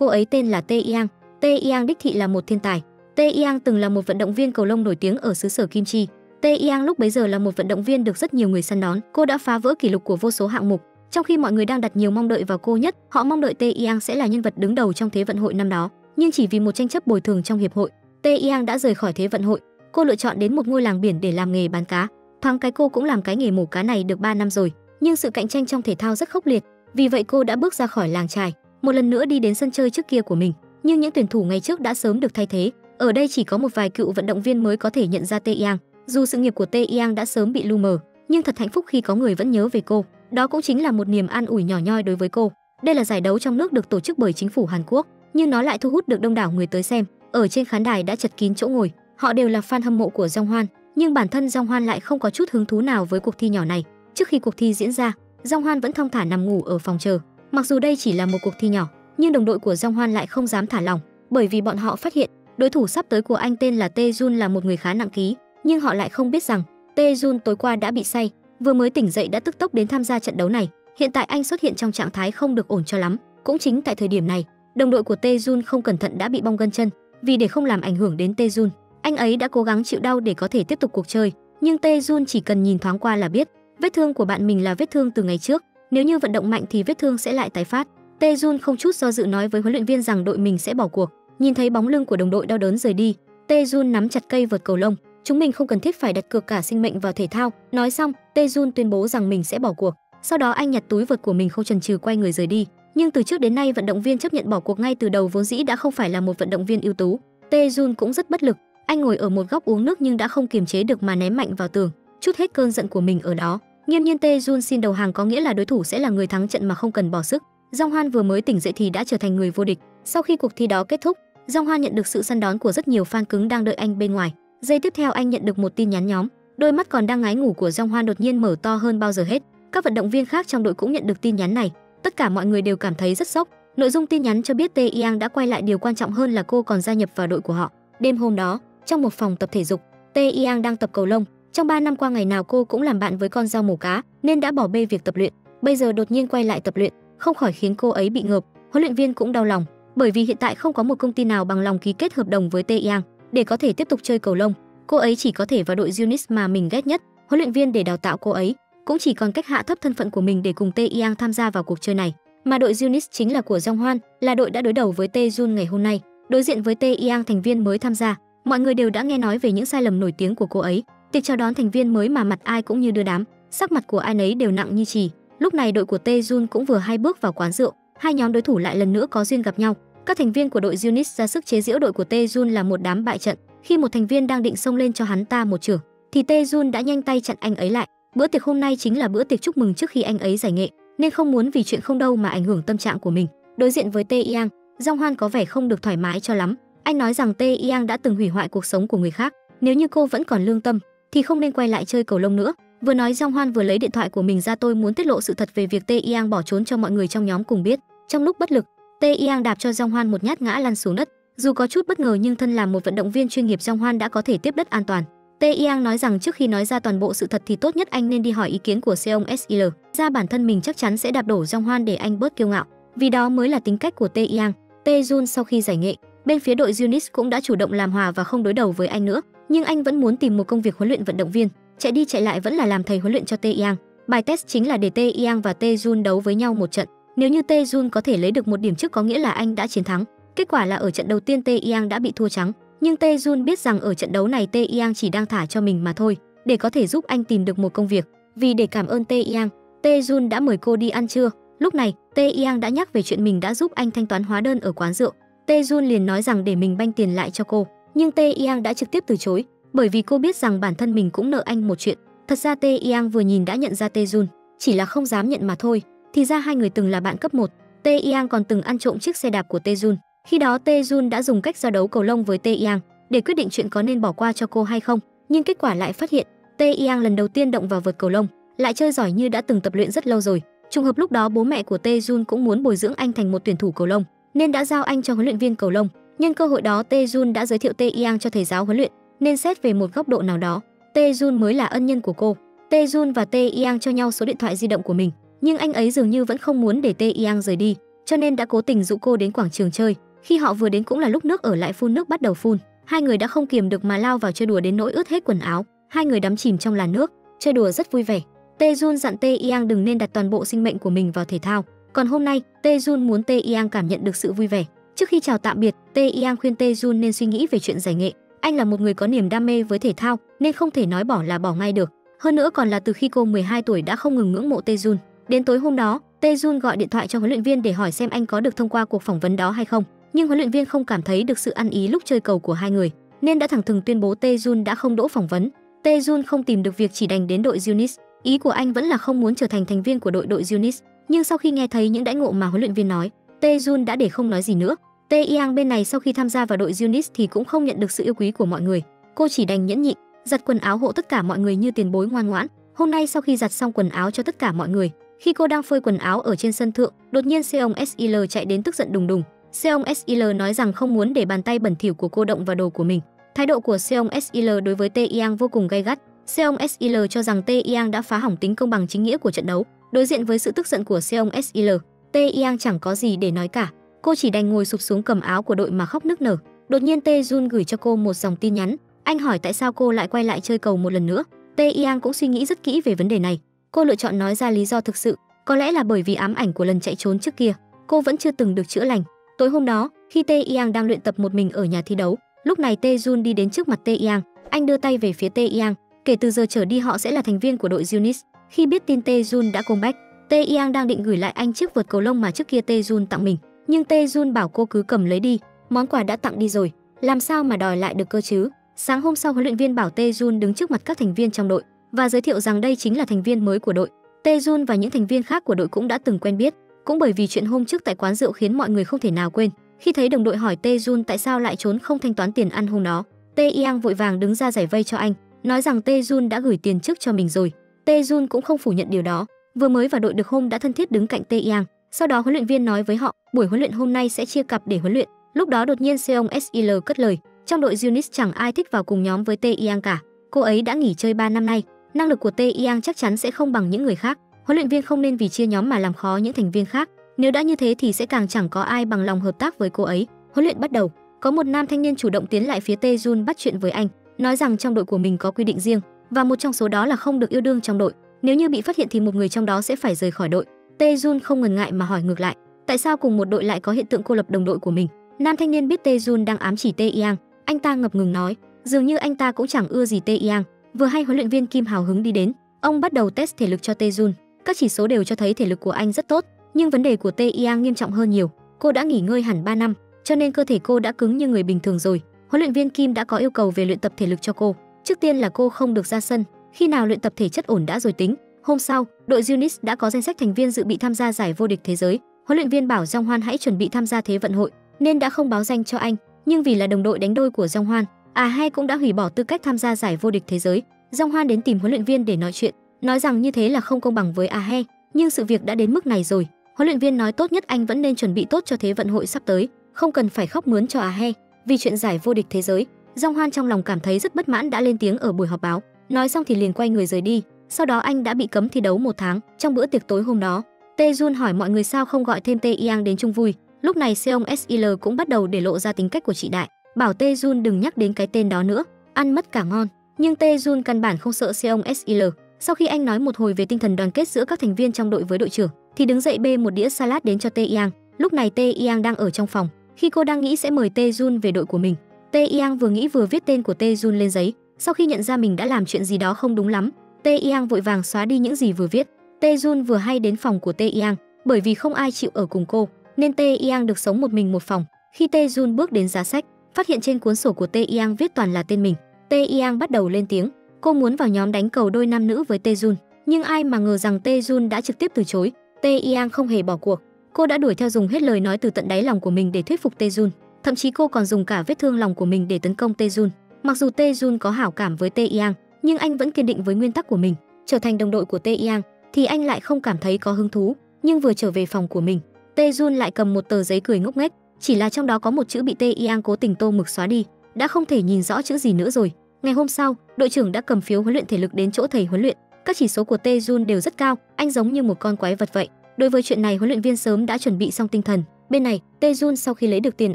cô ấy tên là Tae Yang. Tae Yang đích thị là một thiên tài. Tae Yang từng là một vận động viên cầu lông nổi tiếng ở xứ sở Kim Chi. Tae Yang lúc bấy giờ là một vận động viên được rất nhiều người săn đón. Cô đã phá vỡ kỷ lục của vô số hạng mục. Trong khi mọi người đang đặt nhiều mong đợi vào cô nhất, họ mong đợi Tae Yang sẽ là nhân vật đứng đầu trong Thế vận hội năm đó. Nhưng chỉ vì một tranh chấp bồi thường trong hiệp hội, Tae Yang đã rời khỏi Thế vận hội. Cô lựa chọn đến một ngôi làng biển để làm nghề bán cá. Thoáng cái cô cũng làm cái nghề mổ cá này được 3 năm rồi, nhưng sự cạnh tranh trong thể thao rất khốc liệt. Vì vậy cô đã bước ra khỏi làng chài, một lần nữa đi đến sân chơi trước kia của mình. Nhưng những tuyển thủ ngày trước đã sớm được thay thế. Ở đây chỉ có một vài cựu vận động viên mới có thể nhận ra Tae Yang. Dù sự nghiệp của Tae Yang đã sớm bị lu mờ, nhưng thật hạnh phúc khi có người vẫn nhớ về cô. Đó cũng chính là một niềm an ủi nhỏ nhoi đối với cô. Đây là giải đấu trong nước được tổ chức bởi chính phủ Hàn Quốc, nhưng nó lại thu hút được đông đảo người tới xem. Ở trên khán đài đã chật kín chỗ ngồi, họ đều là fan hâm mộ của Jong Hwan, nhưng bản thân Jong Hwan lại không có chút hứng thú nào với cuộc thi nhỏ này. Trước khi cuộc thi diễn ra, Jong Hwan vẫn thong thả nằm ngủ ở phòng chờ. Mặc dù đây chỉ là một cuộc thi nhỏ, nhưng đồng đội của Jong Hwan lại không dám thả lỏng, bởi vì bọn họ phát hiện đối thủ sắp tới của anh tên là Tae Jun là một người khá nặng ký, nhưng họ lại không biết rằng Tae Jun tối qua đã bị say, vừa mới tỉnh dậy đã tức tốc đến tham gia trận đấu này. Hiện tại anh xuất hiện trong trạng thái không được ổn cho lắm. Cũng chính tại thời điểm này, đồng đội của Tae Jun không cẩn thận đã bị bong gân chân. Vì để không làm ảnh hưởng đến Tae Jun, anh ấy đã cố gắng chịu đau để có thể tiếp tục cuộc chơi. Nhưng Tae Jun chỉ cần nhìn thoáng qua là biết, vết thương của bạn mình là vết thương từ ngày trước. Nếu như vận động mạnh thì vết thương sẽ lại tái phát. Tae Jun không chút do dự nói với huấn luyện viên rằng đội mình sẽ bỏ cuộc. Nhìn thấy bóng lưng của đồng đội đau đớn rời đi, Tae Jun nắm chặt cây vợt cầu lông. Chúng mình không cần thiết phải đặt cược cả sinh mệnh vào thể thao. Nói xong, Tae Jun tuyên bố rằng mình sẽ bỏ cuộc. Sau đó anh nhặt túi vợt của mình không chần chừ quay người rời đi. Nhưng từ trước đến nay vận động viên chấp nhận bỏ cuộc ngay từ đầu vốn dĩ đã không phải là một vận động viên ưu tú. Tae Jun cũng rất bất lực. Anh ngồi ở một góc uống nước nhưng đã không kiềm chế được mà ném mạnh vào tường, trút hết cơn giận của mình ở đó. Nghiêm nhiên Tae Jun xin đầu hàng có nghĩa là đối thủ sẽ là người thắng trận mà không cần bỏ sức. Jong Hwan vừa mới tỉnh dậy thì đã trở thành người vô địch. Sau khi cuộc thi đó kết thúc, Jong Hwan nhận được sự săn đón của rất nhiều fan cứng đang đợi anh bên ngoài. Giây tiếp theo anh nhận được một tin nhắn nhóm. Đôi mắt còn đang ngái ngủ của Jong Hwan đột nhiên mở to hơn bao giờ hết. Các vận động viên khác trong đội cũng nhận được tin nhắn này. Tất cả mọi người đều cảm thấy rất sốc. Nội dung tin nhắn cho biết Tae Yang đã quay lại, điều quan trọng hơn là cô còn gia nhập vào đội của họ. Đêm hôm đó, trong một phòng tập thể dục, Tae Yang đang tập cầu lông. Trong 3 năm qua ngày nào cô cũng làm bạn với con dao mổ cá nên đã bỏ bê việc tập luyện. Bây giờ đột nhiên quay lại tập luyện, không khỏi khiến cô ấy bị ngợp. Huấn luyện viên cũng đau lòng, bởi vì hiện tại không có một công ty nào bằng lòng ký kết hợp đồng với Tae Yang để có thể tiếp tục chơi cầu lông. Cô ấy chỉ có thể vào đội Unix mà mình ghét nhất. Huấn luyện viên để đào tạo cô ấy cũng chỉ còn cách hạ thấp thân phận của mình để cùng Tae Yang tham gia vào cuộc chơi này. Mà đội Unix chính là của Jong Hwan, là đội đã đối đầu với Tae Jun ngày hôm nay. Đối diện với Tae Yang, thành viên mới tham gia, mọi người đều đã nghe nói về những sai lầm nổi tiếng của cô ấy. Tiệc chào đón thành viên mới mà mặt ai cũng như đưa đám, sắc mặt của ai nấy đều nặng như chì. Lúc này đội của Tae Jun cũng vừa hay bước vào quán rượu, hai nhóm đối thủ lại lần nữa có duyên gặp nhau. Các thành viên của đội Unix ra sức chế giễu đội của Tae Jun là một đám bại trận. Khi một thành viên đang định xông lên cho hắn ta một chưởng, thì Tae Jun đã nhanh tay chặn anh ấy lại. Bữa tiệc hôm nay chính là bữa tiệc chúc mừng trước khi anh ấy giải nghệ, nên không muốn vì chuyện không đâu mà ảnh hưởng tâm trạng của mình. Đối diện với Tae Yang, Jong Hwan có vẻ không được thoải mái cho lắm. Anh nói rằng Tae Yang đã từng hủy hoại cuộc sống của người khác, nếu như cô vẫn còn lương tâm thì không nên quay lại chơi cầu lông nữa. Vừa nói Jong Hwan vừa lấy điện thoại của mình ra. Tôi muốn tiết lộ sự thật về việc Tae Yang bỏ trốn cho mọi người trong nhóm cùng biết. Trong lúc bất lực, Tae Yang đạp cho Jong Hwan một nhát ngã lăn xuống đất. Dù có chút bất ngờ nhưng thân làm một vận động viên chuyên nghiệp, Jong Hwan đã có thể tiếp đất an toàn. Tae Yang nói rằng trước khi nói ra toàn bộ sự thật thì tốt nhất anh nên đi hỏi ý kiến của Seong Sil. Ra bản thân mình chắc chắn sẽ đạp đổ Jong Hwan để anh bớt kiêu ngạo, vì đó mới là tính cách của Tae Yang. Tae Jun sau khi giải nghệ, bên phía đội Unix cũng đã chủ động làm hòa và không đối đầu với anh nữa, nhưng anh vẫn muốn tìm một công việc huấn luyện vận động viên, chạy đi chạy lại vẫn là làm thầy huấn luyện cho Tae Yang. Bài test chính là để Tae Yang và Tae Jun đấu với nhau một trận. Nếu như Tae Jun có thể lấy được một điểm trước có nghĩa là anh đã chiến thắng. Kết quả là ở trận đầu tiên Tae Yang đã bị thua trắng, nhưng Tae Jun biết rằng ở trận đấu này Tae Yang chỉ đang thả cho mình mà thôi, để có thể giúp anh tìm được một công việc. Vì để cảm ơn Tae Yang, Tae Jun đã mời cô đi ăn trưa. Lúc này, Tae Yang đã nhắc về chuyện mình đã giúp anh thanh toán hóa đơn ở quán rượu. Tae Jun liền nói rằng để mình banh tiền lại cho cô, nhưng Tae Yang đã trực tiếp từ chối, bởi vì cô biết rằng bản thân mình cũng nợ anh một chuyện. Thật ra Tae Yang vừa nhìn đã nhận ra Tae Jun, chỉ là không dám nhận mà thôi. Thì ra hai người từng là bạn cấp 1. Tae Yang còn từng ăn trộm chiếc xe đạp của Tae Jun. Khi đó Tae Jun đã dùng cách giao đấu cầu lông với Tae Yang để quyết định chuyện có nên bỏ qua cho cô hay không, nhưng kết quả lại phát hiện Tae Yang lần đầu tiên động vào vợt cầu lông, lại chơi giỏi như đã từng tập luyện rất lâu rồi. Trùng hợp lúc đó bố mẹ của Tae Jun cũng muốn bồi dưỡng anh thành một tuyển thủ cầu lông, nên đã giao anh cho huấn luyện viên cầu lông. Nhân cơ hội đó Tae Jun đã giới thiệu Tae Yang cho thầy giáo huấn luyện, nên xét về một góc độ nào đó, Tae Jun mới là ân nhân của cô. Tae Jun và Tae Yang cho nhau số điện thoại di động của mình, nhưng anh ấy dường như vẫn không muốn để Tae Yang rời đi. cho nên đã cố tình dụ cô đến quảng trường chơi. Khi họ vừa đến cũng là lúc nước ở lại phun nước bắt đầu phun, hai người đã không kiềm được mà lao vào chơi đùa đến nỗi ướt hết quần áo. Hai người đắm chìm trong làn nước, chơi đùa rất vui vẻ. Tae-jun dặn Tae-yang đừng nên đặt toàn bộ sinh mệnh của mình vào thể thao. Còn hôm nay, Tae-jun muốn Tae-yang cảm nhận được sự vui vẻ. Trước khi chào tạm biệt, Tae-yang khuyên Tae-jun nên suy nghĩ về chuyện giải nghệ. Anh là một người có niềm đam mê với thể thao nên không thể nói bỏ là bỏ ngay được. Hơn nữa còn là từ khi cô 12 tuổi đã không ngừng ngưỡng mộ Tae-jun. Đến tối hôm đó, Tae-jun gọi điện thoại cho huấn luyện viên để hỏi xem anh có được thông qua cuộc phỏng vấn đó hay không. Nhưng huấn luyện viên không cảm thấy được sự ăn ý lúc chơi cầu của hai người, nên đã thẳng thừng tuyên bố Tae-jun đã không đỗ phỏng vấn. Tae-jun không tìm được việc chỉ đành đến đội Unit. Ý của anh vẫn là không muốn trở thành thành viên của đội Unit. Nhưng sau khi nghe thấy những đãi ngộ mà huấn luyện viên nói, Tae-jun đã để không nói gì nữa. Tae-yang bên này sau khi tham gia vào đội Unit thì cũng không nhận được sự yêu quý của mọi người. Cô chỉ đành nhẫn nhịn, giặt quần áo hộ tất cả mọi người như tiền bối ngoan ngoãn. Hôm nay sau khi giặt xong quần áo cho tất cả mọi người, khi cô đang phơi quần áo ở trên sân thượng, đột nhiên Seong Sil chạy đến tức giận đùng đùng. Seong Sil nói rằng không muốn để bàn tay bẩn thỉu của cô động vào đồ của mình. Thái độ của Seong Sil đối với Tae-yang vô cùng gay gắt. Seong Sil cho rằng Tae-yang đã phá hỏng tính công bằng chính nghĩa của trận đấu. Đối diện với sự tức giận của Seong Sil, Tae-yang chẳng có gì để nói cả. Cô chỉ đành ngồi sụp xuống cầm áo của đội mà khóc nức nở. Đột nhiên Tae-jun gửi cho cô một dòng tin nhắn. Anh hỏi tại sao cô lại quay lại chơi cầu một lần nữa. Tae-yang cũng suy nghĩ rất kỹ về vấn đề này. Cô lựa chọn nói ra lý do thực sự, có lẽ là bởi vì ám ảnh của lần chạy trốn trước kia, cô vẫn chưa từng được chữa lành. Tối hôm đó, khi Tae-yang đang luyện tập một mình ở nhà thi đấu, lúc này Tae-jun đi đến trước mặt Tae-yang. Anh đưa tay về phía Tae-yang. Kể từ giờ trở đi họ sẽ là thành viên của đội Unit. Khi biết tin Tae-jun đã comeback, Tae-yang đang định gửi lại anh chiếc vợt cầu lông mà trước kia Tae-jun tặng mình, nhưng Tae-jun bảo cô cứ cầm lấy đi, món quà đã tặng đi rồi, làm sao mà đòi lại được cơ chứ. Sáng hôm sau, huấn luyện viên bảo Tae-jun đứng trước mặt các thành viên trong đội và giới thiệu rằng đây chính là thành viên mới của đội. Tae-jun và những thành viên khác của đội cũng đã từng quen biết, cũng bởi vì chuyện hôm trước tại quán rượu khiến mọi người không thể nào quên. Khi thấy đồng đội hỏi Tae-jun tại sao lại trốn không thanh toán tiền ăn hôm đó, Tae-yang vội vàng đứng ra giải vây cho anh, nói rằng Tae-jun đã gửi tiền trước cho mình rồi. Tae-jun cũng không phủ nhận điều đó. Vừa mới vào đội được hôm đã thân thiết đứng cạnh Tae-yang. Sau đó huấn luyện viên nói với họ, buổi huấn luyện hôm nay sẽ chia cặp để huấn luyện. Lúc đó đột nhiên Seong Sil cất lời, trong đội Unit chẳng ai thích vào cùng nhóm với Tae-yang cả. Cô ấy đã nghỉ chơi 3 năm nay, năng lực của Tae-yang chắc chắn sẽ không bằng những người khác. Huấn luyện viên không nên vì chia nhóm mà làm khó những thành viên khác. Nếu đã như thế thì sẽ càng chẳng có ai bằng lòng hợp tác với cô ấy. Huấn luyện bắt đầu, có một nam thanh niên chủ động tiến lại phía Tae-jun bắt chuyện với anh, nói rằng trong đội của mình có quy định riêng và một trong số đó là không được yêu đương trong đội. Nếu như bị phát hiện thì một người trong đó sẽ phải rời khỏi đội. Tae-jun không ngần ngại mà hỏi ngược lại, tại sao cùng một đội lại có hiện tượng cô lập đồng đội của mình. Nam thanh niên biết Tae-jun đang ám chỉ Tae-yang, anh ta ngập ngừng nói, dường như anh ta cũng chẳng ưa gì Tae-yang. Vừa hay huấn luyện viên Kim hào hứng đi đến, ông bắt đầu test thể lực cho Tae-jun. Các chỉ số đều cho thấy thể lực của anh rất tốt, nhưng vấn đề của Tae-yang nghiêm trọng hơn nhiều. Cô đã nghỉ ngơi hẳn 3 năm, cho nên cơ thể cô đã cứng như người bình thường rồi. Huấn luyện viên Kim đã có yêu cầu về luyện tập thể lực cho cô. Trước tiên là cô không được ra sân, khi nào luyện tập thể chất ổn đã rồi tính. Hôm sau, đội Unit đã có danh sách thành viên dự bị tham gia giải vô địch thế giới. Huấn luyện viên bảo Jong Hoan hãy chuẩn bị tham gia thế vận hội, nên đã không báo danh cho anh. Nhưng vì là đồng đội đánh đôi của Jong Hoan, He cũng đã hủy bỏ tư cách tham gia giải vô địch thế giới. Jong Hoan đến tìm huấn luyện viên để nói chuyện, nói rằng như thế là không công bằng với He. Nhưng sự việc đã đến mức này rồi. Huấn luyện viên nói tốt nhất anh vẫn nên chuẩn bị tốt cho thế vận hội sắp tới, không cần phải khóc mướn cho He vì chuyện giải vô địch thế giới. Jong Hoan trong lòng cảm thấy rất bất mãn đã lên tiếng ở buổi họp báo. Nói xong thì liền quay người rời đi. Sau đó anh đã bị cấm thi đấu 1 tháng. Trong bữa tiệc tối hôm đó, Tae-jun hỏi mọi người sao không gọi thêm Tae-yang đến chung vui. Lúc này Seong Sil cũng bắt đầu để lộ ra tính cách của chị đại, bảo Tae-jun đừng nhắc đến cái tên đó nữa, ăn mất cả ngon. Nhưng Tae-jun căn bản không sợ Seong Sil. Sau khi anh nói một hồi về tinh thần đoàn kết giữa các thành viên trong đội với đội trưởng, thì đứng dậy bê một đĩa salad đến cho Tae-yang. Lúc này Tae-yang đang ở trong phòng. Khi cô đang nghĩ sẽ mời Tae-jun về đội của mình, Tae-yang vừa nghĩ vừa viết tên của Tae-jun lên giấy. Sau khi nhận ra mình đã làm chuyện gì đó không đúng lắm, Tae-yang vội vàng xóa đi những gì vừa viết. Tae-jun vừa hay đến phòng của Tae-yang, bởi vì không ai chịu ở cùng cô, nên Tae-yang được sống một mình một phòng. Khi Tae-jun bước đến giá sách, phát hiện trên cuốn sổ của Tae-yang viết toàn là tên mình. Tae-yang bắt đầu lên tiếng, cô muốn vào nhóm đánh cầu đôi nam nữ với Tae-jun, nhưng ai mà ngờ rằng Tae-jun đã trực tiếp từ chối. Tae-yang không hề bỏ cuộc, cô đã đuổi theo dùng hết lời nói từ tận đáy lòng của mình để thuyết phục Tae-jun. Thậm chí cô còn dùng cả vết thương lòng của mình để tấn công Tae-jun. Mặc dù Tae-jun có hảo cảm với Tae-yang, nhưng anh vẫn kiên định với nguyên tắc của mình, trở thành đồng đội của Tae-yang thì anh lại không cảm thấy có hứng thú. Nhưng vừa trở về phòng của mình, Tae-jun lại cầm một tờ giấy cười ngốc nghếch, chỉ là trong đó có một chữ bị Tae-yang cố tình tô mực xóa đi, đã không thể nhìn rõ chữ gì nữa rồi. Ngày hôm sau, đội trưởng đã cầm phiếu huấn luyện thể lực đến chỗ thầy huấn luyện. Các chỉ số của Tae-jun đều rất cao, anh giống như một con quái vật vậy. Đối với chuyện này, huấn luyện viên sớm đã chuẩn bị xong tinh thần. Bên này, Tae-jun sau khi lấy được tiền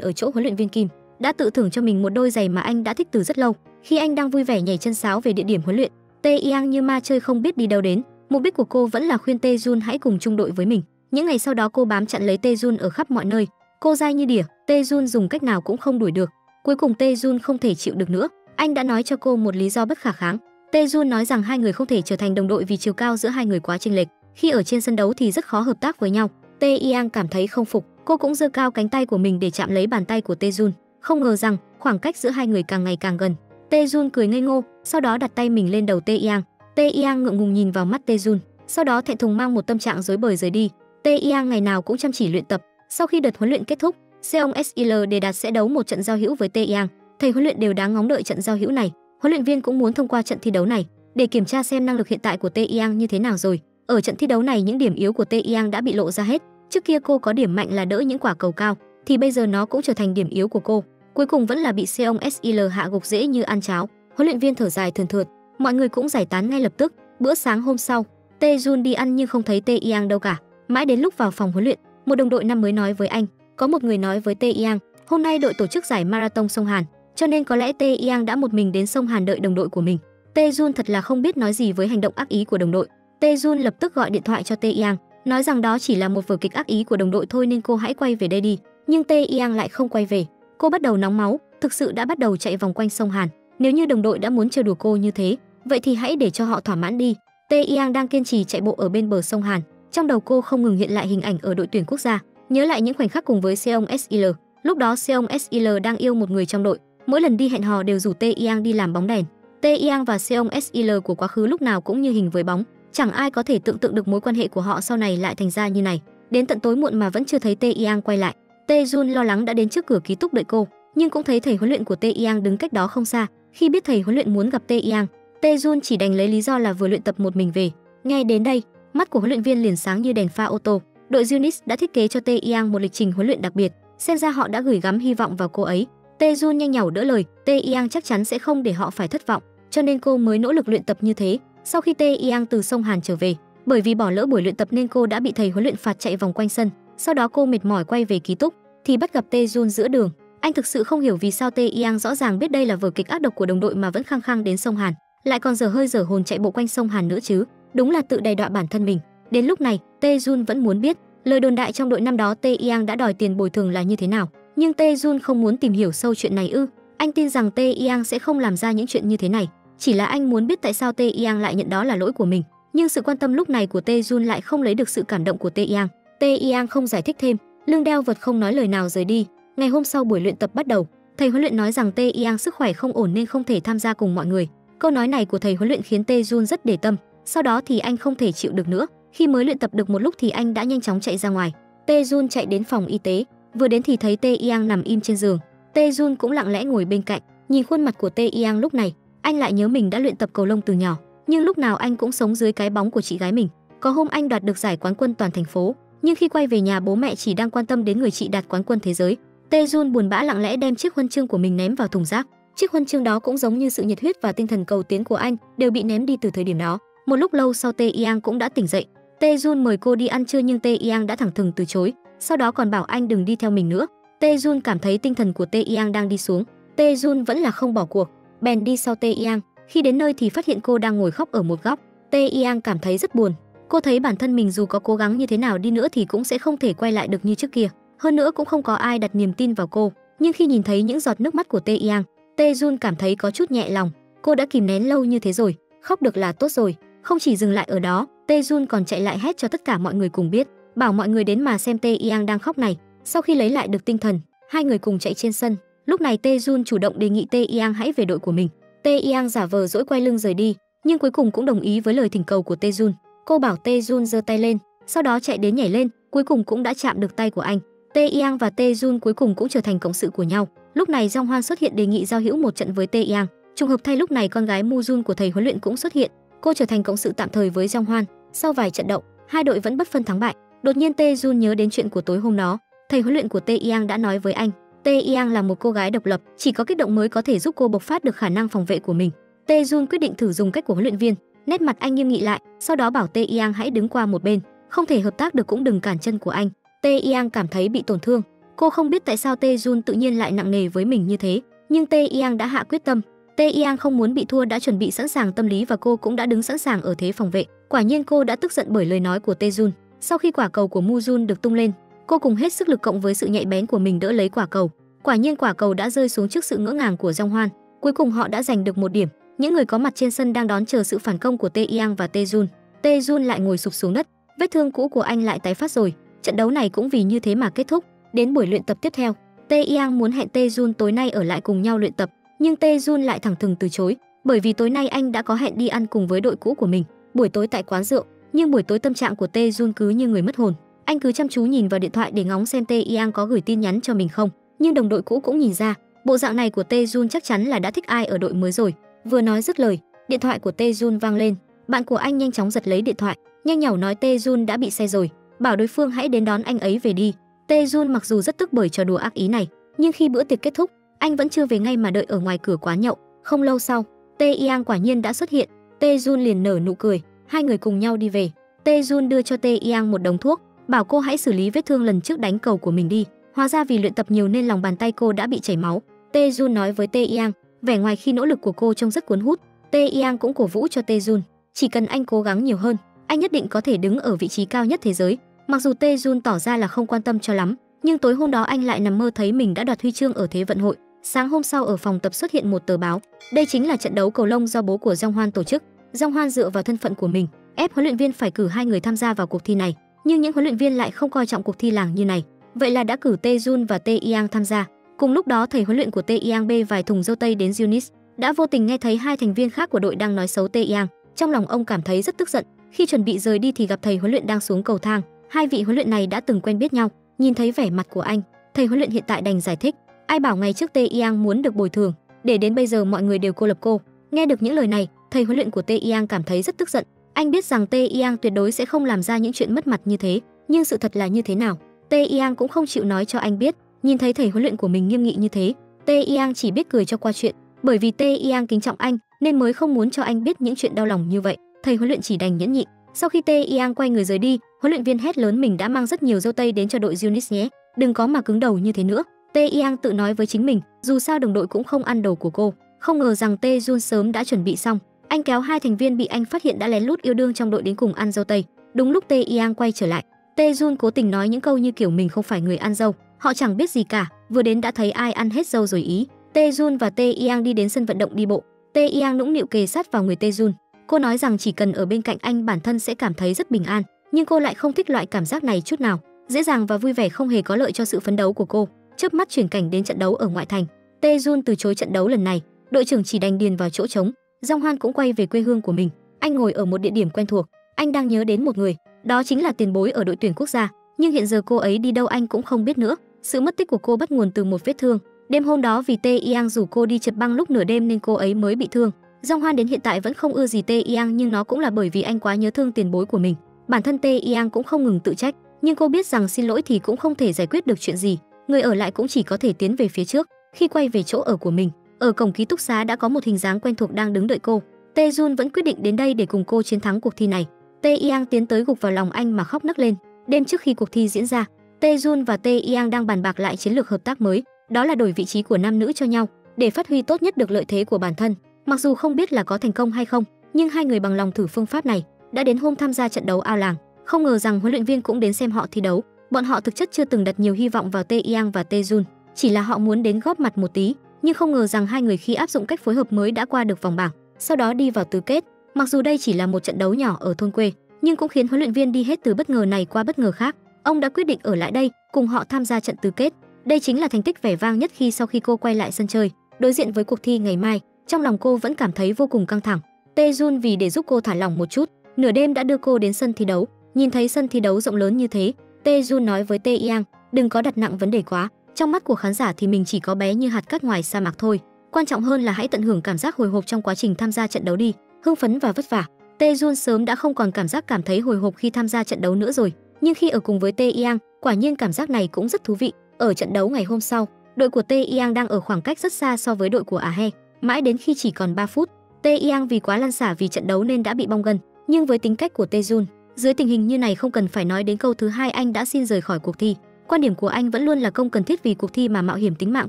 ở chỗ huấn luyện viên Kim, đã tự thưởng cho mình một đôi giày mà anh đã thích từ rất lâu. Khi anh đang vui vẻ nhảy chân sáo về địa điểm huấn luyện, Tae-yang như ma chơi không biết đi đâu đến. Mục đích của cô vẫn là khuyên Tae-jun hãy cùng chung đội với mình. Những ngày sau đó cô bám chặn lấy Tae-jun ở khắp mọi nơi. Cô dai như đỉa, Tae-jun dùng cách nào cũng không đuổi được. Cuối cùng Tae-jun không thể chịu được nữa. Anh đã nói cho cô một lý do bất khả kháng. Tae-jun nói rằng hai người không thể trở thành đồng đội vì chiều cao giữa hai người quá chênh lệch. Khi ở trên sân đấu thì rất khó hợp tác với nhau. Tae-yang cảm thấy không phục, cô cũng giơ cao cánh tay của mình để chạm lấy bàn tay của Tae-jun. Không ngờ rằng khoảng cách giữa hai người càng ngày càng gần. Tae-jun cười ngây ngô, sau đó đặt tay mình lên đầu Tae-yang. Tae-yang ngượng ngùng nhìn vào mắt Tae-jun, sau đó thẹn thùng mang một tâm trạng rối bời rời đi. Tae-yang ngày nào cũng chăm chỉ luyện tập. Sau khi đợt huấn luyện kết thúc, Seong SIL đề đạt sẽ đấu một trận giao hữu với Tae-yang. Thầy huấn luyện đều đáng ngóng đợi trận giao hữu này. Huấn luyện viên cũng muốn thông qua trận thi đấu này để kiểm tra xem năng lực hiện tại của Tae-yang như thế nào rồi. Ở trận thi đấu này, những điểm yếu của Tae-yang đã bị lộ ra hết. Trước kia cô có điểm mạnh là đỡ những quả cầu cao, thì bây giờ nó cũng trở thành điểm yếu của cô. Cuối cùng vẫn là bị Seong SIL hạ gục dễ như ăn cháo. Huấn luyện viên thở dài thườn thượt, mọi người cũng giải tán ngay lập tức. Bữa sáng hôm sau, Tae-jun đi ăn nhưng không thấy Tae-yang đâu cả. Mãi đến lúc vào phòng huấn luyện, một đồng đội năm mới nói với anh, có một người nói với Tae-yang, hôm nay đội tổ chức giải marathon sông Hàn, cho nên có lẽ Tae-yang đã một mình đến sông Hàn đợi đồng đội của mình. Tae-jun thật là không biết nói gì với hành động ác ý của đồng đội. Tae-jun lập tức gọi điện thoại cho Tae-yang, nói rằng đó chỉ là một vở kịch ác ý của đồng đội thôi nên cô hãy quay về đây đi. Nhưng Tae-yang lại không quay về. Cô bắt đầu nóng máu, thực sự đã bắt đầu chạy vòng quanh sông Hàn. Nếu như đồng đội đã muốn trêu đùa cô như thế, vậy thì hãy để cho họ thỏa mãn đi. Tae-yang đang kiên trì chạy bộ ở bên bờ sông Hàn. Trong đầu cô không ngừng hiện lại hình ảnh ở đội tuyển quốc gia, nhớ lại những khoảnh khắc cùng với Seong SIL. Lúc đó Seong SIL đang yêu một người trong đội, mỗi lần đi hẹn hò đều rủ Tae-yang đi làm bóng đèn. Tae-yang và Seong SIL của quá khứ lúc nào cũng như hình với bóng, chẳng ai có thể tưởng tượng được mối quan hệ của họ sau này lại thành ra như này. Đến tận tối muộn mà vẫn chưa thấy Tae-yang quay lại. Tae-jun lo lắng đã đến trước cửa ký túc đợi cô, nhưng cũng thấy thầy huấn luyện của Tae-yang đứng cách đó không xa. Khi biết thầy huấn luyện muốn gặp Tae-yang, Tae-jun chỉ đành lấy lý do là vừa luyện tập một mình về. Nghe đến đây, mắt của huấn luyện viên liền sáng như đèn pha ô tô. Đội Unix đã thiết kế cho Tae-yang một lịch trình huấn luyện đặc biệt, xem ra họ đã gửi gắm hy vọng vào cô ấy. Tae-jun nhanh nhảu đỡ lời, Tae-yang chắc chắn sẽ không để họ phải thất vọng, cho nên cô mới nỗ lực luyện tập như thế. Sau khi Tae-yang từ sông Hàn trở về, bởi vì bỏ lỡ buổi luyện tập nên cô đã bị thầy huấn luyện phạt chạy vòng quanh sân. Sau đó cô mệt mỏi quay về ký túc thì bắt gặp Tae-jun giữa đường. Anh thực sự không hiểu vì sao Tae-yang rõ ràng biết đây là vở kịch ác độc của đồng đội mà vẫn khăng khăng đến sông Hàn, lại còn dở hơi dở hồn chạy bộ quanh sông Hàn nữa chứ. Đúng là tự đày đọa bản thân mình. Đến lúc này, Tae-jun vẫn muốn biết lời đồn đại trong đội năm đó Tae-yang đã đòi tiền bồi thường là như thế nào. Nhưng Tae-jun không muốn tìm hiểu sâu chuyện này ư? Anh tin rằng Tae-yang sẽ không làm ra những chuyện như thế này. Chỉ là anh muốn biết tại sao Tae-yang lại nhận đó là lỗi của mình. Nhưng sự quan tâm lúc này của Tae-jun lại không lấy được sự cảm động của Tae-yang. Tae-yang không giải thích thêm, lưng đeo vật không nói lời nào rời đi. Ngày hôm sau buổi luyện tập bắt đầu, thầy huấn luyện nói rằng Tae-yang sức khỏe không ổn nên không thể tham gia cùng mọi người. Câu nói này của thầy huấn luyện khiến Tae-jun rất để tâm. Sau đó thì anh không thể chịu được nữa. Khi mới luyện tập được một lúc thì anh đã nhanh chóng chạy ra ngoài. Tae-jun chạy đến phòng y tế, vừa đến thì thấy Tae-yang nằm im trên giường. Tae-jun cũng lặng lẽ ngồi bên cạnh, nhìn khuôn mặt của Tae-yang lúc này, anh lại nhớ mình đã luyện tập cầu lông từ nhỏ, nhưng lúc nào anh cũng sống dưới cái bóng của chị gái mình. Có hôm anh đoạt được giải quán quân toàn thành phố, nhưng khi quay về nhà bố mẹ chỉ đang quan tâm đến người chị đạt quán quân thế giới. Tae-jun buồn bã lặng lẽ đem chiếc huân chương của mình ném vào thùng rác. Chiếc huân chương đó cũng giống như sự nhiệt huyết và tinh thần cầu tiến của anh đều bị ném đi từ thời điểm đó. Một lúc lâu sau Tae-yang cũng đã tỉnh dậy. Tae-jun mời cô đi ăn trưa nhưng Tae-yang đã thẳng thừng từ chối, sau đó còn bảo anh đừng đi theo mình nữa. Tae-jun cảm thấy tinh thần của Tae-yang đang đi xuống. Tae-jun vẫn là không bỏ cuộc, bèn đi sau Tae-yang. Khi đến nơi thì phát hiện cô đang ngồi khóc ở một góc. Tae-yang cảm thấy rất buồn. Cô thấy bản thân mình dù có cố gắng như thế nào đi nữa thì cũng sẽ không thể quay lại được như trước kia. Hơn nữa cũng không có ai đặt niềm tin vào cô. Nhưng khi nhìn thấy những giọt nước mắt của Tae-yang, Tae-jun cảm thấy có chút nhẹ lòng. Cô đã kìm nén lâu như thế rồi, khóc được là tốt rồi. Không chỉ dừng lại ở đó, Tae-jun còn chạy lại hét cho tất cả mọi người cùng biết, bảo mọi người đến mà xem Tae-yang đang khóc này. Sau khi lấy lại được tinh thần, hai người cùng chạy trên sân. Lúc này Tae-jun chủ động đề nghị Tae-yang hãy về đội của mình. Tae-yang giả vờ dỗi quay lưng rời đi, nhưng cuối cùng cũng đồng ý với lời thỉnh cầu của Tae-jun. Cô bảo Tae-jun giơ tay lên, sau đó chạy đến nhảy lên, cuối cùng cũng đã chạm được tay của anh. Tae-yang và Tae-jun cuối cùng cũng trở thành cộng sự của nhau. Lúc này Jong Hwan xuất hiện đề nghị giao hữu một trận với Tae-yang. Trùng hợp thay lúc này con gái Mu Jun của thầy huấn luyện cũng xuất hiện. Cô trở thành cộng sự tạm thời với Jong Hwan. Sau vài trận đấu, hai đội vẫn bất phân thắng bại. Đột nhiên Tae-jun nhớ đến chuyện của tối hôm đó. Thầy huấn luyện của Tae-yang đã nói với anh, Tae-yang là một cô gái độc lập, chỉ có kích động mới có thể giúp cô bộc phát được khả năng phòng vệ của mình. Tae-jun quyết định thử dùng cách của huấn luyện viên. Nét mặt anh nghiêm nghị lại, sau đó bảo Tae-yang hãy đứng qua một bên, không thể hợp tác được cũng đừng cản chân của anh. Tae Yang cảm thấy bị tổn thương. Cô không biết tại sao Tae Jun tự nhiên lại nặng nề với mình như thế, nhưng Tae Yang đã hạ quyết tâm. Tae Yang không muốn bị thua, đã chuẩn bị sẵn sàng tâm lý và cô cũng đã đứng sẵn sàng ở thế phòng vệ. Quả nhiên cô đã tức giận bởi lời nói của Tae Jun. Sau khi quả cầu của Mu Jun được tung lên, cô cùng hết sức lực cộng với sự nhạy bén của mình đỡ lấy quả cầu. Quả nhiên quả cầu đã rơi xuống trước sự ngỡ ngàng của Jong Hwan. Cuối cùng họ đã giành được một điểm. Những người có mặt trên sân đang đón chờ sự phản công của Tae Yang và Tae Jun. Tae Jun lại ngồi sụp xuống đất, vết thương cũ của anh lại tái phát rồi. Trận đấu này cũng vì như thế mà kết thúc. Đến buổi luyện tập tiếp theo, Tae Yang muốn hẹn Tae Jun tối nay ở lại cùng nhau luyện tập, nhưng Tae Jun lại thẳng thừng từ chối, bởi vì tối nay anh đã có hẹn đi ăn cùng với đội cũ của mình, buổi tối tại quán rượu. Nhưng buổi tối tâm trạng của Tae Jun cứ như người mất hồn. Anh cứ chăm chú nhìn vào điện thoại để ngóng xem Tae Yang có gửi tin nhắn cho mình không. Nhưng đồng đội cũ cũng nhìn ra, bộ dạng này của Tae Jun chắc chắn là đã thích ai ở đội mới rồi. Vừa nói dứt lời, điện thoại của Tae Jun vang lên. Bạn của anh nhanh chóng giật lấy điện thoại, nhanh nhảu nói Tae Jun đã bị say rồi, bảo đối phương hãy đến đón anh ấy về đi. Tae Jun mặc dù rất tức bởi trò đùa ác ý này, nhưng khi bữa tiệc kết thúc, anh vẫn chưa về ngay mà đợi ở ngoài cửa quán nhậu. Không lâu sau, Tae Yang quả nhiên đã xuất hiện. Tae Jun liền nở nụ cười, hai người cùng nhau đi về. Tae Jun đưa cho Tae Yang một đống thuốc, bảo cô hãy xử lý vết thương lần trước đánh cầu của mình đi. Hóa ra vì luyện tập nhiều nên lòng bàn tay cô đã bị chảy máu. Tae Jun nói với Tae Yang, vẻ ngoài khi nỗ lực của cô trông rất cuốn hút. Tae Yang cũng cổ vũ cho Tae Jun, chỉ cần anh cố gắng nhiều hơn, anh nhất định có thể đứng ở vị trí cao nhất thế giới. Mặc dù Tae Jun tỏ ra là không quan tâm cho lắm, nhưng tối hôm đó anh lại nằm mơ thấy mình đã đoạt huy chương ở Thế vận hội. Sáng hôm sau ở phòng tập xuất hiện một tờ báo, đây chính là trận đấu cầu lông do bố của Jong Hwan tổ chức. Jong Hwan dựa vào thân phận của mình, ép huấn luyện viên phải cử hai người tham gia vào cuộc thi này, nhưng những huấn luyện viên lại không coi trọng cuộc thi làng như này. Vậy là đã cử Tae Jun và Tae Yang tham gia. Cùng lúc đó, thầy huấn luyện của Tae Yang bê vài thùng dâu tây đến Eunice, đã vô tình nghe thấy hai thành viên khác của đội đang nói xấu Tae Yang. Trong lòng ông cảm thấy rất tức giận. Khi chuẩn bị rời đi thì gặp thầy huấn luyện đang xuống cầu thang. Hai vị huấn luyện này đã từng quen biết nhau. Nhìn thấy vẻ mặt của anh, thầy huấn luyện hiện tại đành giải thích. Ai bảo ngày trước Tae Yang muốn được bồi thường, để đến bây giờ mọi người đều cô lập cô. Nghe được những lời này, thầy huấn luyện của Tae Yang cảm thấy rất tức giận. Anh biết rằng Tae Yang tuyệt đối sẽ không làm ra những chuyện mất mặt như thế, nhưng sự thật là như thế nào, Tae Yang cũng không chịu nói cho anh biết. Nhìn thấy thầy huấn luyện của mình nghiêm nghị như thế, Tae Yang chỉ biết cười cho qua chuyện, bởi vì Tae Yang kính trọng anh nên mới không muốn cho anh biết những chuyện đau lòng như vậy. Thầy huấn luyện chỉ đành nhẫn nhịn. Sau khi Tae Yang quay người rời đi, huấn luyện viên hét lớn mình đã mang rất nhiều dâu tây đến cho đội Eunice nhé, đừng có mà cứng đầu như thế nữa. Tae Yang tự nói với chính mình, dù sao đồng đội cũng không ăn đồ của cô. Không ngờ rằng Tae Jun sớm đã chuẩn bị xong, anh kéo hai thành viên bị anh phát hiện đã lén lút yêu đương trong đội đến cùng ăn dâu tây. Đúng lúc Tae Yang quay trở lại, Tae Jun cố tình nói những câu như kiểu mình không phải người ăn dâu, họ chẳng biết gì cả, vừa đến đã thấy ai ăn hết dâu rồi ý. Tae Jun và Tae Yang đi đến sân vận động đi bộ. Tae Yang nũng nịu kề sát vào người Tae Jun. Cô nói rằng chỉ cần ở bên cạnh anh bản thân sẽ cảm thấy rất bình an, nhưng cô lại không thích loại cảm giác này chút nào. Dễ dàng và vui vẻ không hề có lợi cho sự phấn đấu của cô. Chớp mắt chuyển cảnh đến trận đấu ở ngoại thành. Tae Jun từ chối trận đấu lần này, đội trưởng chỉ đành điền vào chỗ trống. Jong Hwan cũng quay về quê hương của mình. Anh ngồi ở một địa điểm quen thuộc, anh đang nhớ đến một người, đó chính là tiền bối ở đội tuyển quốc gia, nhưng hiện giờ cô ấy đi đâu anh cũng không biết nữa. Sự mất tích của cô bắt nguồn từ một vết thương. Đêm hôm đó vì Tae Yang rủ cô đi trượt băng lúc nửa đêm nên cô ấy mới bị thương. Jong Hwan đến hiện tại vẫn không ưa gì Tae Yang, nhưng nó cũng là bởi vì anh quá nhớ thương tiền bối của mình. Bản thân Tae Yang cũng không ngừng tự trách, nhưng cô biết rằng xin lỗi thì cũng không thể giải quyết được chuyện gì. Người ở lại cũng chỉ có thể tiến về phía trước. Khi quay về chỗ ở của mình, ở cổng ký túc xá đã có một hình dáng quen thuộc đang đứng đợi cô. Tae Jun vẫn quyết định đến đây để cùng cô chiến thắng cuộc thi này. Tae Yang tiến tới gục vào lòng anh mà khóc nấc lên. Đêm trước khi cuộc thi diễn ra, Tae Jun và Tae Yang đang bàn bạc lại chiến lược hợp tác mới, đó là đổi vị trí của nam nữ cho nhau để phát huy tốt nhất được lợi thế của bản thân. Mặc dù không biết là có thành công hay không, nhưng hai người bằng lòng thử phương pháp này, đã đến hôm tham gia trận đấu ao làng. Không ngờ rằng huấn luyện viên cũng đến xem họ thi đấu. Bọn họ thực chất chưa từng đặt nhiều hy vọng vào Tae Yang và Tae Jun, chỉ là họ muốn đến góp mặt một tí, nhưng không ngờ rằng hai người khi áp dụng cách phối hợp mới đã qua được vòng bảng, sau đó đi vào tứ kết. Mặc dù đây chỉ là một trận đấu nhỏ ở thôn quê, nhưng cũng khiến huấn luyện viên đi hết từ bất ngờ này qua bất ngờ khác. Ông đã quyết định ở lại đây cùng họ tham gia trận tứ kết. Đây chính là thành tích vẻ vang nhất sau khi cô quay lại sân chơi, đối diện với cuộc thi ngày mai. Trong lòng cô vẫn cảm thấy vô cùng căng thẳng. Tae Jun vì để giúp cô thả lỏng một chút, nửa đêm đã đưa cô đến sân thi đấu. Nhìn thấy sân thi đấu rộng lớn như thế, Tae Jun nói với Tae Yang, đừng có đặt nặng vấn đề quá. Trong mắt của khán giả thì mình chỉ có bé như hạt cát ngoài sa mạc thôi. Quan trọng hơn là hãy tận hưởng cảm giác hồi hộp trong quá trình tham gia trận đấu đi, hưng phấn và vất vả. Tae Jun sớm đã không còn cảm thấy hồi hộp khi tham gia trận đấu nữa rồi, nhưng khi ở cùng với Tae Yang, quả nhiên cảm giác này cũng rất thú vị. Ở trận đấu ngày hôm sau, đội của Tae Yang đang ở khoảng cách rất xa so với đội của Ahe. Mãi đến khi chỉ còn 3 phút, Tae Yang vì quá lăn xả vì trận đấu nên đã bị bong gân, nhưng với tính cách của Tae Jun, Dưới tình hình như này không cần phải nói đến câu thứ hai, anh đã xin rời khỏi cuộc thi. Quan điểm của anh vẫn luôn là không cần thiết vì cuộc thi mà mạo hiểm tính mạng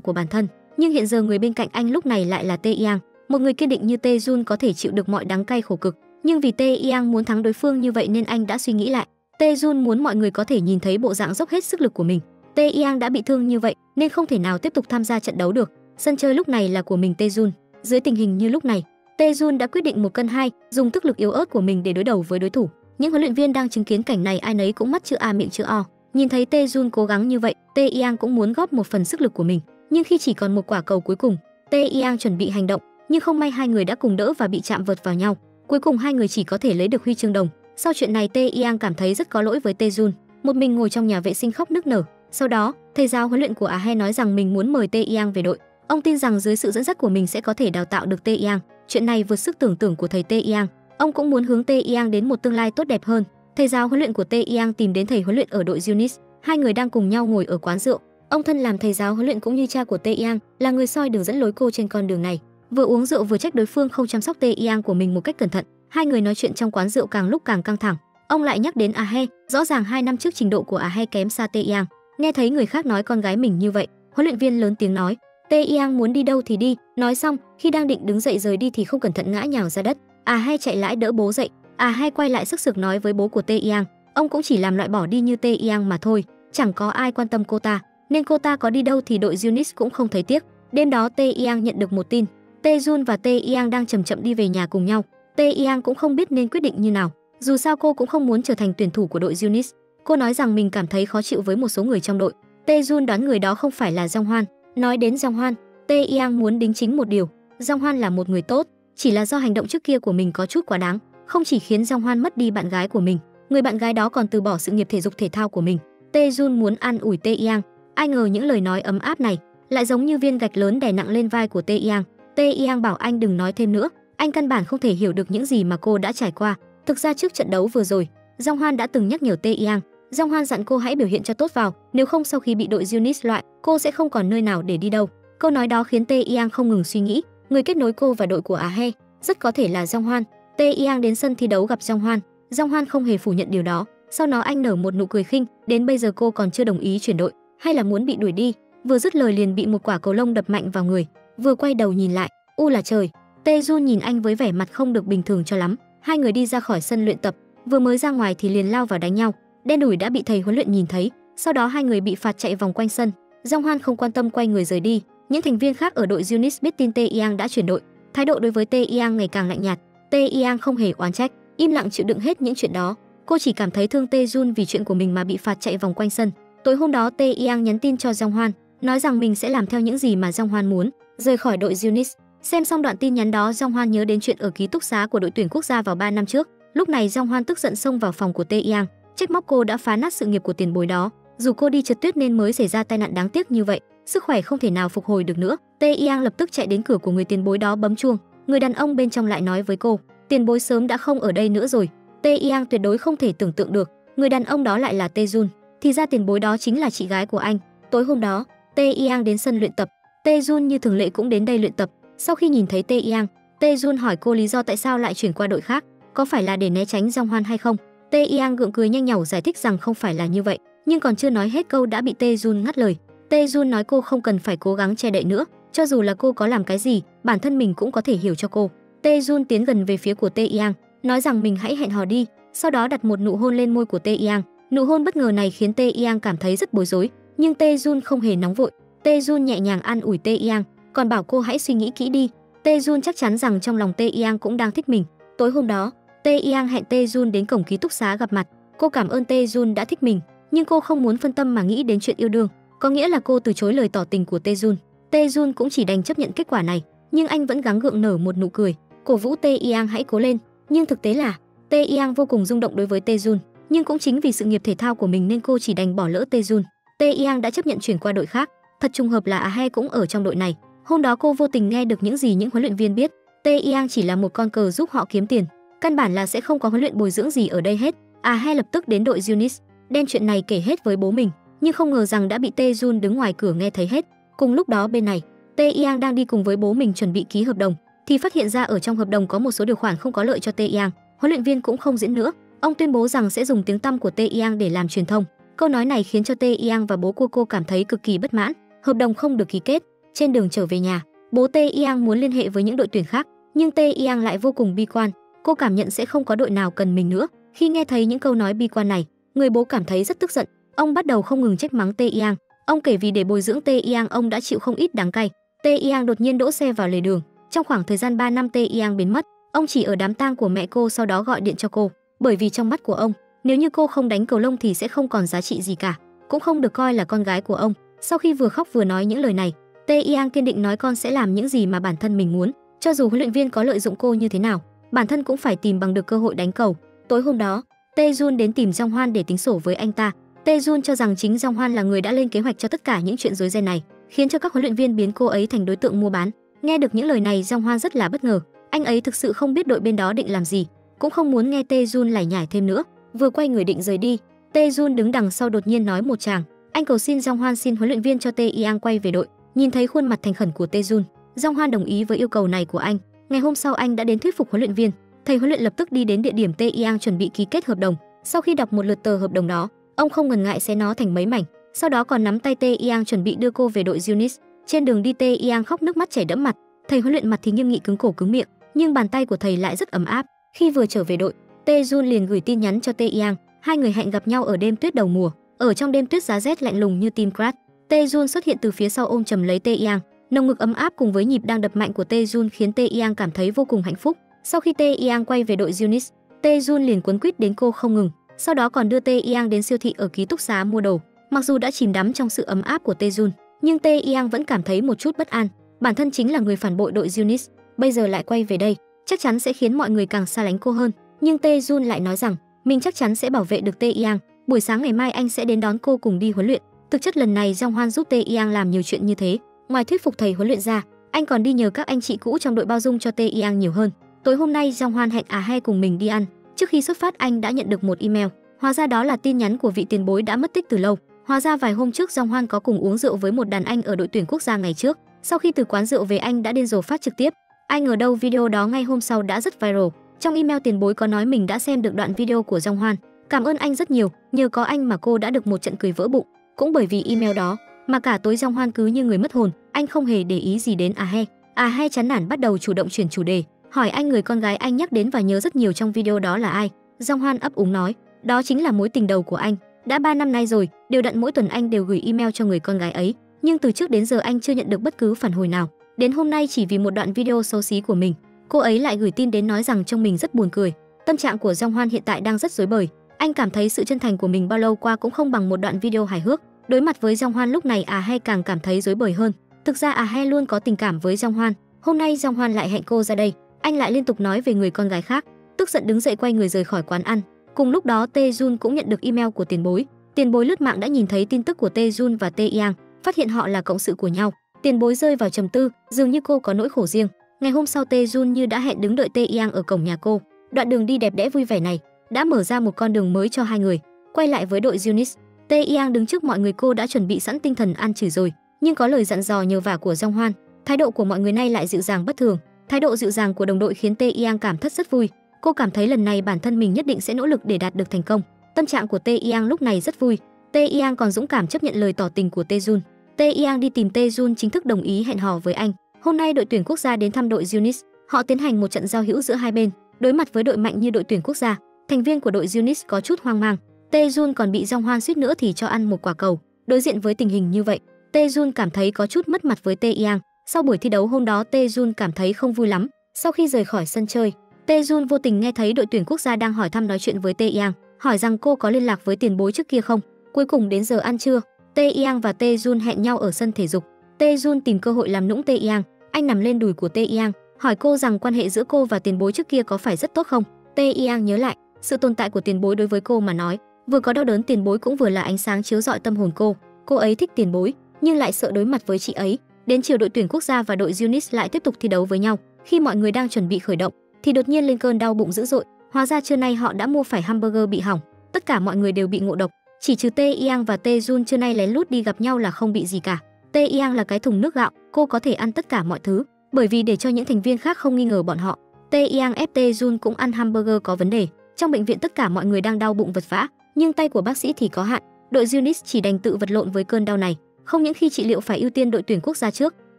của bản thân. Nhưng hiện giờ người bên cạnh anh lúc này lại là Tae Yang, một người kiên định như Tae Jun có thể chịu được mọi đắng cay khổ cực. Nhưng vì Tae Yang muốn thắng đối phương như vậy nên anh đã suy nghĩ lại. Tae Jun muốn mọi người có thể nhìn thấy bộ dạng dốc hết sức lực của mình. Tae Yang đã bị thương như vậy nên không thể nào tiếp tục tham gia trận đấu được. Sân chơi lúc này là của mình Tae Jun. Dưới tình hình như lúc này, Tae Jun đã quyết định 1 cân 2, dùng tức lực yếu ớt của mình để đối đầu với đối thủ. Những huấn luyện viên đang chứng kiến cảnh này ai nấy cũng mắt chữ A miệng chữ O. Nhìn thấy Tae Jun cố gắng như vậy, Tae Yang cũng muốn góp một phần sức lực của mình. Nhưng khi chỉ còn một quả cầu cuối cùng, Tae Yang chuẩn bị hành động, nhưng không may hai người đã cùng đỡ và bị chạm vợt vào nhau. Cuối cùng hai người chỉ có thể lấy được huy chương đồng. Sau chuyện này Tae Yang cảm thấy rất có lỗi với Tae Jun, một mình ngồi trong nhà vệ sinh khóc nức nở. Sau đó, thầy giáo huấn luyện của A He nói rằng mình muốn mời Tae Yang về đội. Ông tin rằng dưới sự dẫn dắt của mình sẽ có thể đào tạo được Tae Yang. Chuyện này vượt sức tưởng tượng của thầy Tae Yang. Ông cũng muốn hướng Tae Yang đến một tương lai tốt đẹp hơn. Thầy giáo huấn luyện của Tae Yang tìm đến thầy huấn luyện ở đội Junis. Hai người đang cùng nhau ngồi ở quán rượu. Ông thân làm thầy giáo huấn luyện cũng như cha của Tae Yang, là người soi đường dẫn lối cô trên con đường này. Vừa uống rượu vừa trách đối phương không chăm sóc Tae Yang của mình một cách cẩn thận. Hai người nói chuyện trong quán rượu càng lúc càng căng thẳng. Ông lại nhắc đến A He, rõ ràng 2 năm trước trình độ của A He kém xa Tae Yang. Nghe thấy người khác nói con gái mình như vậy, huấn luyện viên lớn tiếng nói: "Tae Yang muốn đi đâu thì đi." Nói xong, khi đang định đứng dậy rời đi thì không cẩn thận ngã nhào ra đất. A He chạy lại đỡ bố dậy. A He quay lại sức sực nói với bố của Tae Yang, ông cũng chỉ làm loại bỏ đi như Tae Yang mà thôi, chẳng có ai quan tâm cô ta, nên cô ta có đi đâu thì đội Junis cũng không thấy tiếc. Đêm đó Tae Yang nhận được một tin, Tae Jun và Tae Yang đang chậm chậm đi về nhà cùng nhau. Tae Yang cũng không biết nên quyết định như nào, dù sao cô cũng không muốn trở thành tuyển thủ của đội Junis. Cô nói rằng mình cảm thấy khó chịu với một số người trong đội. Tae Jun đoán người đó không phải là Jong Hwan. Nói đến Jong Hwan, Tae Yang muốn đính chính một điều, Jong Hwan là một người tốt, chỉ là do hành động trước kia của mình có chút quá đáng, không chỉ khiến Jong Hwan mất đi bạn gái của mình, người bạn gái đó còn từ bỏ sự nghiệp thể dục thể thao của mình. Tae Jun muốn an ủi Tae Yang, ai ngờ những lời nói ấm áp này lại giống như viên gạch lớn đè nặng lên vai của Tae Yang. Tae Yang bảo anh đừng nói thêm nữa, anh căn bản không thể hiểu được những gì mà cô đã trải qua. Thực ra trước trận đấu vừa rồi, Jong Hwan đã từng nhắc nhở Tae Yang. Jong Hwan dặn cô hãy biểu hiện cho tốt vào, nếu không sau khi bị đội Junis loại, cô sẽ không còn nơi nào để đi đâu. Câu nói đó khiến Tae Yang không ngừng suy nghĩ, người kết nối cô và đội của A He rất có thể là Jong Hwan. Tae Yang đến sân thi đấu gặp Jong Hwan. Jong Hwan không hề phủ nhận điều đó. Sau đó anh nở một nụ cười khinh, đến bây giờ cô còn chưa đồng ý chuyển đội, hay là muốn bị đuổi đi? Vừa dứt lời liền bị một quả cầu lông đập mạnh vào người. Vừa quay đầu nhìn lại, u là trời, Tae Jun nhìn anh với vẻ mặt không được bình thường cho lắm. Hai người đi ra khỏi sân luyện tập, vừa mới ra ngoài thì liền lao vào đánh nhau. Đen đủi đã bị thầy huấn luyện nhìn thấy, sau đó hai người bị phạt chạy vòng quanh sân. Jong Hwan không quan tâm quay người rời đi. Những thành viên khác ở đội Junis biết tin Tae Yang đã chuyển đội, thái độ đối với Tae Yang ngày càng lạnh nhạt. Tae Yang không hề oán trách, im lặng chịu đựng hết những chuyện đó. Cô chỉ cảm thấy thương Tae Jun vì chuyện của mình mà bị phạt chạy vòng quanh sân. Tối hôm đó Tae Yang nhắn tin cho Jong Hwan, nói rằng mình sẽ làm theo những gì mà Jong Hwan muốn, rời khỏi đội Junis. Xem xong đoạn tin nhắn đó, Jong Hwan nhớ đến chuyện ở ký túc xá của đội tuyển quốc gia vào 3 năm trước. Lúc này Jong Hwan tức giận xông vào phòng của Tae Yang, trách móc cô đã phá nát sự nghiệp của tiền bối đó. Dù cô đi trượt tuyết nên mới xảy ra tai nạn đáng tiếc như vậy, sức khỏe không thể nào phục hồi được nữa. Tae Yang lập tức chạy đến cửa của người tiền bối đó bấm chuông. Người đàn ông bên trong lại nói với cô, tiền bối sớm đã không ở đây nữa rồi. Tae Yang tuyệt đối không thể tưởng tượng được, người đàn ông đó lại là Tae Jun. Thì ra tiền bối đó chính là chị gái của anh. Tối hôm đó, Tae Yang đến sân luyện tập. Tae Jun như thường lệ cũng đến đây luyện tập. Sau khi nhìn thấy Tae Yang, Tae Jun hỏi cô lý do tại sao lại chuyển qua đội khác, có phải là để né tránh Jong Hwan hay không? Tae Yang gượng cười nhanh nhảu giải thích rằng không phải là như vậy, nhưng còn chưa nói hết câu đã bị Tae Jun ngắt lời. Tae Jun nói cô không cần phải cố gắng che đậy nữa, cho dù là cô có làm cái gì, bản thân mình cũng có thể hiểu cho cô. Tae Jun tiến gần về phía của Tae Yang, nói rằng mình hãy hẹn hò đi, sau đó đặt một nụ hôn lên môi của Tae Yang. Nụ hôn bất ngờ này khiến Tae Yang cảm thấy rất bối rối, nhưng Tae Jun không hề nóng vội. Tae Jun nhẹ nhàng an ủi Tae Yang, còn bảo cô hãy suy nghĩ kỹ đi. Tae Jun chắc chắn rằng trong lòng Tae Yang cũng đang thích mình. Tối hôm đó, Tae Yang hẹn Tae Jun đến cổng ký túc xá gặp mặt. Cô cảm ơn Tae Jun đã thích mình, nhưng cô không muốn phân tâm mà nghĩ đến chuyện yêu đương, có nghĩa là cô từ chối lời tỏ tình của Tae Jun. Tae Jun cũng chỉ đành chấp nhận kết quả này, nhưng anh vẫn gắng gượng nở một nụ cười, cổ vũ Tae Yang hãy cố lên. Nhưng thực tế là Tae Yang vô cùng rung động đối với Tae Jun, nhưng cũng chính vì sự nghiệp thể thao của mình nên cô chỉ đành bỏ lỡ Tae Jun. Tae Yang đã chấp nhận chuyển qua đội khác. Thật trùng hợp là A He cũng ở trong đội này. Hôm đó cô vô tình nghe được những gì những huấn luyện viên biết. Tae Yang chỉ là một con cờ giúp họ kiếm tiền, căn bản là sẽ không có huấn luyện bồi dưỡng gì ở đây hết. A He lập tức đến đội Junis, đem chuyện này kể hết với bố mình, nhưng không ngờ rằng đã bị Tae Jun đứng ngoài cửa nghe thấy hết. Cùng lúc đó bên này, Tae Yang đang đi cùng với bố mình chuẩn bị ký hợp đồng, thì phát hiện ra ở trong hợp đồng có một số điều khoản không có lợi cho Tae Yang. Huấn luyện viên cũng không diễn nữa, Ông tuyên bố rằng sẽ dùng tiếng tăm của Tae Yang để làm truyền thông. Câu nói này khiến cho Tae Yang và bố của cô cảm thấy cực kỳ bất mãn. Hợp đồng không được ký kết. Trên đường trở về nhà, bố Tae Yang muốn liên hệ với những đội tuyển khác, nhưng Tae Yang lại vô cùng bi quan. Cô cảm nhận sẽ không có đội nào cần mình nữa. Khi nghe thấy những câu nói bi quan này, người bố cảm thấy rất tức giận. Ông bắt đầu không ngừng trách mắng Tae Yang. Ông kể vì để bồi dưỡng Tae Yang, ông đã chịu không ít đắng cay. Tae Yang đột nhiên đỗ xe vào lề đường. Trong khoảng thời gian 3 năm Tae Yang biến mất, ông chỉ ở đám tang của mẹ cô, sau đó gọi điện cho cô. Bởi vì trong mắt của ông, nếu như cô không đánh cầu lông thì sẽ không còn giá trị gì cả, cũng không được coi là con gái của ông. Sau khi vừa khóc vừa nói những lời này, Tae Yang kiên định nói con sẽ làm những gì mà bản thân mình muốn, cho dù huấn luyện viên có lợi dụng cô như thế nào, bản thân cũng phải tìm bằng được cơ hội đánh cầu. Tối hôm đó, Tae Jun đến tìm Jong Hwan để tính sổ với anh ta. Tae Jun cho rằng chính Jong Hwan là người đã lên kế hoạch cho tất cả những chuyện rối ren này, khiến cho các huấn luyện viên biến cô ấy thành đối tượng mua bán. Nghe được những lời này, Jong Hwan rất là bất ngờ. Anh ấy thực sự không biết đội bên đó định làm gì, cũng không muốn nghe Tae Jun lải nhải thêm nữa. Vừa quay người định rời đi, Tae Jun đứng đằng sau đột nhiên nói một tràng. Anh cầu xin Jong Hwan xin huấn luyện viên cho Tae Yang quay về đội. Nhìn thấy khuôn mặt thành khẩn của Tae Jun, Jong Hwan đồng ý với yêu cầu này của anh. Ngày hôm sau anh đã đến thuyết phục huấn luyện viên. Thầy huấn luyện lập tức đi đến địa điểm Tae Yang chuẩn bị ký kết hợp đồng. Sau khi đọc một lượt tờ hợp đồng đó, ông không ngần ngại xé nó thành mấy mảnh, sau đó còn nắm tay Tae Yang chuẩn bị đưa cô về đội Unis. Trên đường đi, Tae Yang khóc nước mắt chảy đẫm mặt. Thầy huấn luyện mặt thì nghiêm nghị cứng cổ cứng miệng, nhưng bàn tay của thầy lại rất ấm áp. Khi vừa trở về đội, Tae Jun liền gửi tin nhắn cho Tae Yang. Hai người hẹn gặp nhau ở đêm tuyết đầu mùa. Ở trong đêm tuyết giá rét lạnh lùng như Team Crash, Tae Jun xuất hiện từ phía sau ôm chầm lấy Tae Yang. Nồng ngực ấm áp cùng với nhịp đang đập mạnh của Tae Jun khiến Tae Yang cảm thấy vô cùng hạnh phúc. Sau khi Tae Yang quay về đội Unis, Tae Jun liền quấn quýt đến cô không ngừng. Sau đó còn đưa Tae Yang đến siêu thị ở ký túc xá mua đồ. Mặc dù đã chìm đắm trong sự ấm áp của Tae Jun, nhưng Tae Yang vẫn cảm thấy một chút bất an. Bản thân chính là người phản bội đội Unis, bây giờ lại quay về đây, chắc chắn sẽ khiến mọi người càng xa lánh cô hơn. Nhưng Tae Jun lại nói rằng mình chắc chắn sẽ bảo vệ được Tae Yang. Buổi sáng ngày mai anh sẽ đến đón cô cùng đi huấn luyện. Thực chất lần này Jong Hwan giúp Tae Yang làm nhiều chuyện như thế. Ngoài thuyết phục thầy huấn luyện ra, anh còn đi nhờ các anh chị cũ trong đội bao dung cho Tae Yang nhiều hơn. Tối hôm nay Jong Hwan hẹn He cùng mình đi ăn. Trước khi xuất phát anh đã nhận được một email. Hóa ra đó là tin nhắn của vị tiền bối đã mất tích từ lâu. Hóa ra vài hôm trước Jong Hwan có cùng uống rượu với một đàn anh ở đội tuyển quốc gia ngày trước. Sau khi từ quán rượu về, anh đã điên rồ phát trực tiếp. Ai ngờ đâu video đó ngay hôm sau đã rất viral. Trong email tiền bối có nói mình đã xem được đoạn video của Jong Hwan. Cảm ơn anh rất nhiều, nhờ có anh mà cô đã được một trận cười vỡ bụng. Cũng bởi vì email đó mà cả tối Jong Hwan cứ như người mất hồn, anh không hề để ý gì đến He. He chán nản bắt đầu chủ động chuyển chủ đề, hỏi anh người con gái anh nhắc đến và nhớ rất nhiều trong video đó là ai. Jong Hwan ấp úng nói, đó chính là mối tình đầu của anh. Đã 3 năm nay rồi, đều đặn mỗi tuần anh đều gửi email cho người con gái ấy, nhưng từ trước đến giờ anh chưa nhận được bất cứ phản hồi nào. Đến hôm nay chỉ vì một đoạn video xấu xí của mình, cô ấy lại gửi tin đến nói rằng trông mình rất buồn cười. Tâm trạng của Jong Hwan hiện tại đang rất rối bời. Anh cảm thấy sự chân thành của mình bao lâu qua cũng không bằng một đoạn video hài hước. Đối mặt với Jong Hwan lúc này, He càng cảm thấy rối bời hơn. Thực ra He luôn có tình cảm với Jong Hwan. Hôm nay Jong Hwan lại hẹn cô ra đây, anh lại liên tục nói về người con gái khác. Tức giận đứng dậy quay người rời khỏi quán ăn. Cùng lúc đó Tae Jun cũng nhận được email của tiền bối. Tiền bối lướt mạng đã nhìn thấy tin tức của Tae Jun và Tae Yang, phát hiện họ là cộng sự của nhau. Tiền bối rơi vào trầm tư, dường như cô có nỗi khổ riêng. Ngày hôm sau Tae Jun như đã hẹn đứng đợi Tae Yang ở cổng nhà cô. Đoạn đường đi đẹp đẽ vui vẻ này đã mở ra một con đường mới cho hai người. Quay lại với đội Unis, Tae Yang đứng trước mọi người, cô đã chuẩn bị sẵn tinh thần ăn chửi rồi, nhưng có lời dặn dò nhờ vả của Jong Hwan. Thái độ của mọi người nay lại dịu dàng bất thường. Thái độ dịu dàng của đồng đội khiến Tae Yang cảm thất rất vui. Cô cảm thấy lần này bản thân mình nhất định sẽ nỗ lực để đạt được thành công. Tâm trạng của Tae Yang lúc này rất vui. Tae Yang còn dũng cảm chấp nhận lời tỏ tình của Tae Jun. Tae Yang đi tìm Tae Jun chính thức đồng ý hẹn hò với anh. Hôm nay đội tuyển quốc gia đến thăm đội Unis, họ tiến hành một trận giao hữu giữa hai bên. Đối mặt với đội mạnh như đội tuyển quốc gia, thành viên của đội Unis có chút hoang mang. Tae Jun còn bị Jong Hwan suýt nữa thì cho ăn một quả cầu. Đối diện với tình hình như vậy, Tae Jun cảm thấy có chút mất mặt với Tae Yang. Sau buổi thi đấu hôm đó, Tae Jun cảm thấy không vui lắm. Sau khi rời khỏi sân chơi, Tae Jun vô tình nghe thấy đội tuyển quốc gia đang hỏi thăm nói chuyện với Tae Yang, hỏi rằng cô có liên lạc với tiền bối trước kia không. Cuối cùng đến giờ ăn trưa, Tae Yang và Tae Jun hẹn nhau ở sân thể dục. Tae Jun tìm cơ hội làm nũng Tae Yang, anh nằm lên đùi của Tae Yang, hỏi cô rằng quan hệ giữa cô và tiền bối trước kia có phải rất tốt không. Tae Yang nhớ lại sự tồn tại của tiền bối đối với cô mà nói, vừa có đau đớn tiền bối cũng vừa là ánh sáng chiếu rọi tâm hồn cô. Cô ấy thích tiền bối nhưng lại sợ đối mặt với chị ấy. Đến chiều đội tuyển quốc gia và đội Unis lại tiếp tục thi đấu với nhau. Khi mọi người đang chuẩn bị khởi động thì đột nhiên lên cơn đau bụng dữ dội. Hóa ra trưa nay họ đã mua phải hamburger bị hỏng. Tất cả mọi người đều bị ngộ độc. Chỉ trừ Tae Yang và Tae Jun trưa nay lén lút đi gặp nhau là không bị gì cả. Tae Yang là cái thùng nước gạo, cô có thể ăn tất cả mọi thứ, bởi vì để cho những thành viên khác không nghi ngờ bọn họ, Tae Yang ép Tae Jun cũng ăn hamburger có vấn đề. Trong bệnh viện tất cả mọi người đang đau bụng vật vã, nhưng tay của bác sĩ thì có hạn. Đội Yunis chỉ đành tự vật lộn với cơn đau này. Không những khi trị liệu phải ưu tiên đội tuyển quốc gia trước,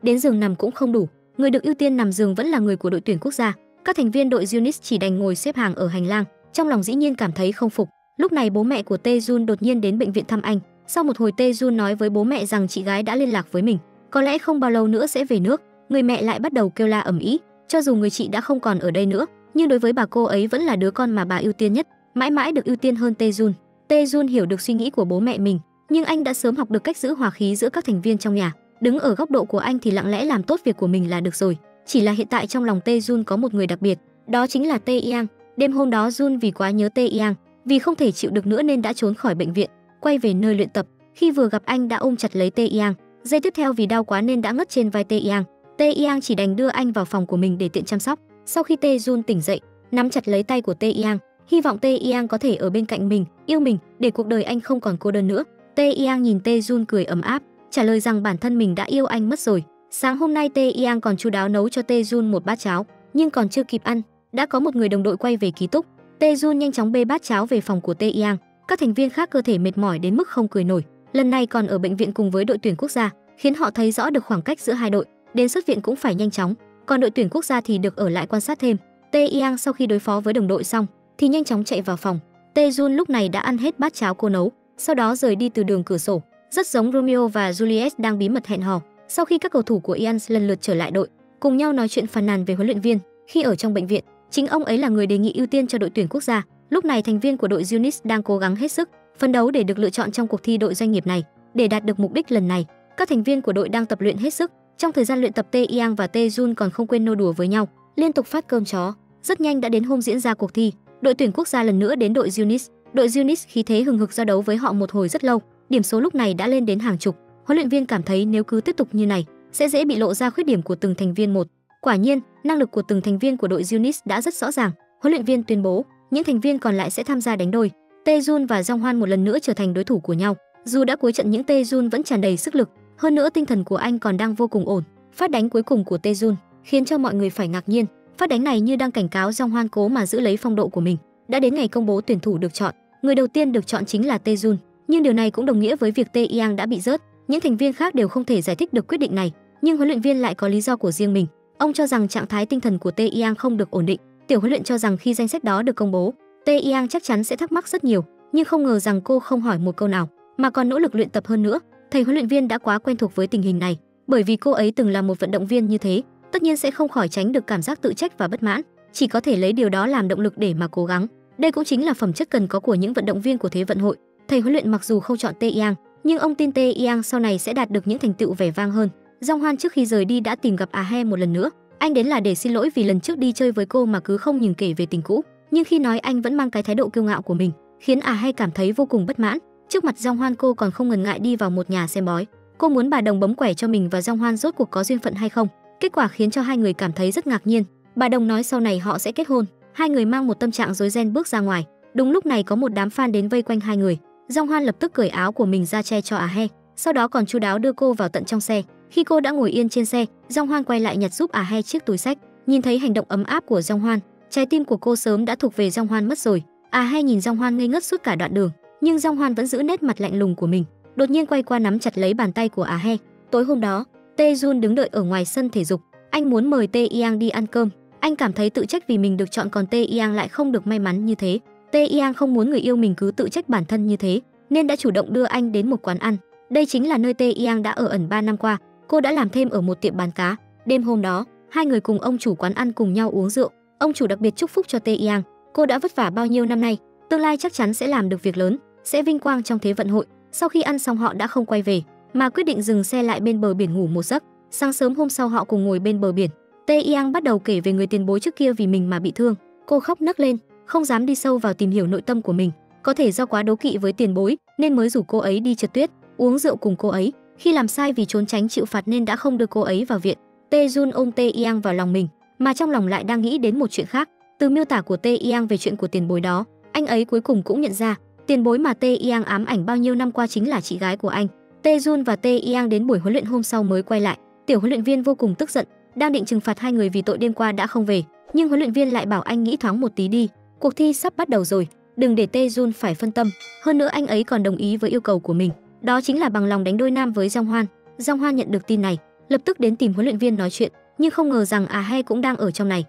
đến giường nằm cũng không đủ. Người được ưu tiên nằm giường vẫn là người của đội tuyển quốc gia. Các thành viên đội Yunis chỉ đành ngồi xếp hàng ở hành lang, trong lòng dĩ nhiên cảm thấy không phục. Lúc này bố mẹ của Tae-jun đột nhiên đến bệnh viện thăm anh. Sau một hồi Tae-jun nói với bố mẹ rằng chị gái đã liên lạc với mình, có lẽ không bao lâu nữa sẽ về nước. Người mẹ lại bắt đầu kêu la ầm ĩ, cho dù người chị đã không còn ở đây nữa, nhưng đối với bà cô ấy vẫn là đứa con mà bà ưu tiên nhất, mãi mãi được ưu tiên hơn Tae-jun. Tae-jun hiểu được suy nghĩ của bố mẹ mình, nhưng anh đã sớm học được cách giữ hòa khí giữa các thành viên trong nhà. Đứng ở góc độ của anh thì lặng lẽ làm tốt việc của mình là được rồi. Chỉ là hiện tại trong lòng Tae-jun có một người đặc biệt, đó chính là Tae-yang. Đêm hôm đó Jun vì quá nhớ Tae-yang, vì không thể chịu được nữa nên đã trốn khỏi bệnh viện, quay về nơi luyện tập. Khi vừa gặp anh đã ôm chặt lấy Tae-yang, giây tiếp theo vì đau quá nên đã ngất trên vai Tae-yang. Tae-yang chỉ đành đưa anh vào phòng của mình để tiện chăm sóc. Sau khi Tae-jun tỉnh dậy, nắm chặt lấy tay của Tae-yang, hy vọng Tae-yang có thể ở bên cạnh mình, yêu mình, để cuộc đời anh không còn cô đơn nữa. Tae-yang nhìn Tae-jun cười ấm áp, trả lời rằng bản thân mình đã yêu anh mất rồi. Sáng hôm nay Tae-yang còn chu đáo nấu cho Tae-jun một bát cháo, nhưng còn chưa kịp ăn, đã có một người đồng đội quay về ký túc. Tae-jun nhanh chóng bê bát cháo về phòng của Tae-yang. Các thành viên khác cơ thể mệt mỏi đến mức không cười nổi, lần này còn ở bệnh viện cùng với đội tuyển quốc gia, khiến họ thấy rõ được khoảng cách giữa hai đội. Đến xuất viện cũng phải nhanh chóng, còn đội tuyển quốc gia thì được ở lại quan sát thêm. Tae-yang sau khi đối phó với đồng đội xong thì nhanh chóng chạy vào phòng. Tae-jun lúc này đã ăn hết bát cháo cô nấu, sau đó rời đi từ đường cửa sổ, rất giống Romeo và Juliet đang bí mật hẹn hò. Sau khi các cầu thủ của Ian lần lượt trở lại đội, cùng nhau nói chuyện phàn nàn về huấn luyện viên. Khi ở trong bệnh viện, chính ông ấy là người đề nghị ưu tiên cho đội tuyển quốc gia. Lúc này thành viên của đội Yunis đang cố gắng hết sức phấn đấu để được lựa chọn trong cuộc thi đội doanh nghiệp này. Để đạt được mục đích lần này, các thành viên của đội đang tập luyện hết sức. Trong thời gian luyện tập, Tae-yang và Tae-jun còn không quên nô đùa với nhau, liên tục phát cơm chó. Rất nhanh đã đến hôm diễn ra cuộc thi, đội tuyển quốc gia lần nữa đến đội Yunis. Đội Yunis khí thế hừng hực giao đấu với họ một hồi rất lâu, điểm số lúc này đã lên đến hàng chục. Huấn luyện viên cảm thấy nếu cứ tiếp tục như này sẽ dễ bị lộ ra khuyết điểm của từng thành viên một. Quả nhiên, năng lực của từng thành viên của đội Yunis đã rất rõ ràng. Huấn luyện viên tuyên bố những thành viên còn lại sẽ tham gia đánh đôi. Tae-jun và Jong-hwan một lần nữa trở thành đối thủ của nhau. Dù đã cuối trận nhưng Tae-jun vẫn tràn đầy sức lực, hơn nữa tinh thần của anh còn đang vô cùng ổn. Phát đánh cuối cùng của Tae-jun khiến cho mọi người phải ngạc nhiên. Phát đánh này như đang cảnh cáo Jong-hwan cố mà giữ lấy phong độ của mình. Đã đến ngày công bố tuyển thủ được chọn, người đầu tiên được chọn chính là Tae-jun, nhưng điều này cũng đồng nghĩa với việc Tae-yang đã bị rớt. Những thành viên khác đều không thể giải thích được quyết định này, nhưng huấn luyện viên lại có lý do của riêng mình. Ông cho rằng trạng thái tinh thần của Tae-yang không được ổn định. Tiểu huấn luyện cho rằng khi danh sách đó được công bố, Tae-yang chắc chắn sẽ thắc mắc rất nhiều, nhưng không ngờ rằng cô không hỏi một câu nào, mà còn nỗ lực luyện tập hơn nữa. Thầy huấn luyện viên đã quá quen thuộc với tình hình này, bởi vì cô ấy từng là một vận động viên như thế, tất nhiên sẽ không khỏi tránh được cảm giác tự trách và bất mãn, chỉ có thể lấy điều đó làm động lực để mà cố gắng. Đây cũng chính là phẩm chất cần có của những vận động viên của Thế vận hội. Thầy huấn luyện mặc dù không chọn Tae-yang, nhưng ông tin Tae-yang sau này sẽ đạt được những thành tựu vẻ vang hơn. Jong-hwan trước khi rời đi đã tìm gặp Ah-hae một lần nữa. Anh đến là để xin lỗi vì lần trước đi chơi với cô mà cứ không ngừng kể về tình cũ, nhưng khi nói anh vẫn mang cái thái độ kiêu ngạo của mình, khiến Ah-hae cảm thấy vô cùng bất mãn. Trước mặt Jong-hwan cô còn không ngần ngại đi vào một nhà xem bói. Cô muốn bà Đồng bấm quẻ cho mình và Jong-hwan rốt cuộc có duyên phận hay không. Kết quả khiến cho hai người cảm thấy rất ngạc nhiên. Bà Đồng nói sau này họ sẽ kết hôn. Hai người mang một tâm trạng rối ren bước ra ngoài. Đúng lúc này có một đám fan đến vây quanh hai người. Jong-hwan lập tức cởi áo của mình ra che cho Ah-hae, sau đó còn chu đáo đưa cô vào tận trong xe. Khi cô đã ngồi yên trên xe, Jong-hwan quay lại nhặt giúp Ah-hae chiếc túi xách. Nhìn thấy hành động ấm áp của Jong-hwan, trái tim của cô sớm đã thuộc về Jong-hwan mất rồi. Ah-hae nhìn Jong-hwan ngây ngất suốt cả đoạn đường, nhưng Jong-hwan vẫn giữ nét mặt lạnh lùng của mình. Đột nhiên quay qua nắm chặt lấy bàn tay của Ah-hae. Tối hôm đó, Tae-jun đứng đợi ở ngoài sân thể dục. Anh muốn mời Tae-yang đi ăn cơm. Anh cảm thấy tự trách vì mình được chọn còn Tae-yang lại không được may mắn như thế. Tae-yang không muốn người yêu mình cứ tự trách bản thân như thế, nên đã chủ động đưa anh đến một quán ăn. Đây chính là nơi Tae-yang đã ở ẩn 3 năm qua. Cô đã làm thêm ở một tiệm bán cá. Đêm hôm đó, hai người cùng ông chủ quán ăn cùng nhau uống rượu. Ông chủ đặc biệt chúc phúc cho Tae-yang. Cô đã vất vả bao nhiêu năm nay, tương lai chắc chắn sẽ làm được việc lớn, sẽ vinh quang trong Thế vận hội. Sau khi ăn xong họ đã không quay về, mà quyết định dừng xe lại bên bờ biển ngủ một giấc. Sáng sớm hôm sau họ cùng ngồi bên bờ biển. Tae-yang bắt đầu kể về người tiền bối trước kia vì mình mà bị thương. Cô khóc nấc lên, không dám đi sâu vào tìm hiểu nội tâm của mình. Có thể do quá đố kỵ với tiền bối nên mới rủ cô ấy đi trượt tuyết, uống rượu cùng cô ấy. Khi làm sai vì trốn tránh chịu phạt nên đã không đưa cô ấy vào viện. Tae-jun ôm Tae-yang vào lòng mình, mà trong lòng lại đang nghĩ đến một chuyện khác. Từ miêu tả của Tae-yang về chuyện của tiền bối đó, anh ấy cuối cùng cũng nhận ra tiền bối mà Tae-yang ám ảnh bao nhiêu năm qua chính là chị gái của anh. Tae-jun và Tae-yang đến buổi huấn luyện hôm sau mới quay lại. Tiểu huấn luyện viên vô cùng tức giận, đang định trừng phạt hai người vì tội đêm qua đã không về, nhưng huấn luyện viên lại bảo anh nghĩ thoáng một tí đi. cuộc thi sắp bắt đầu rồi, đừng để Tae-jun phải phân tâm. Hơn nữa anh ấy còn đồng ý với yêu cầu của mình, đó chính là bằng lòng đánh đôi nam với Jong Hoan. Jong Hoan nhận được tin này, lập tức đến tìm huấn luyện viên nói chuyện, nhưng không ngờ rằng He cũng đang ở trong này.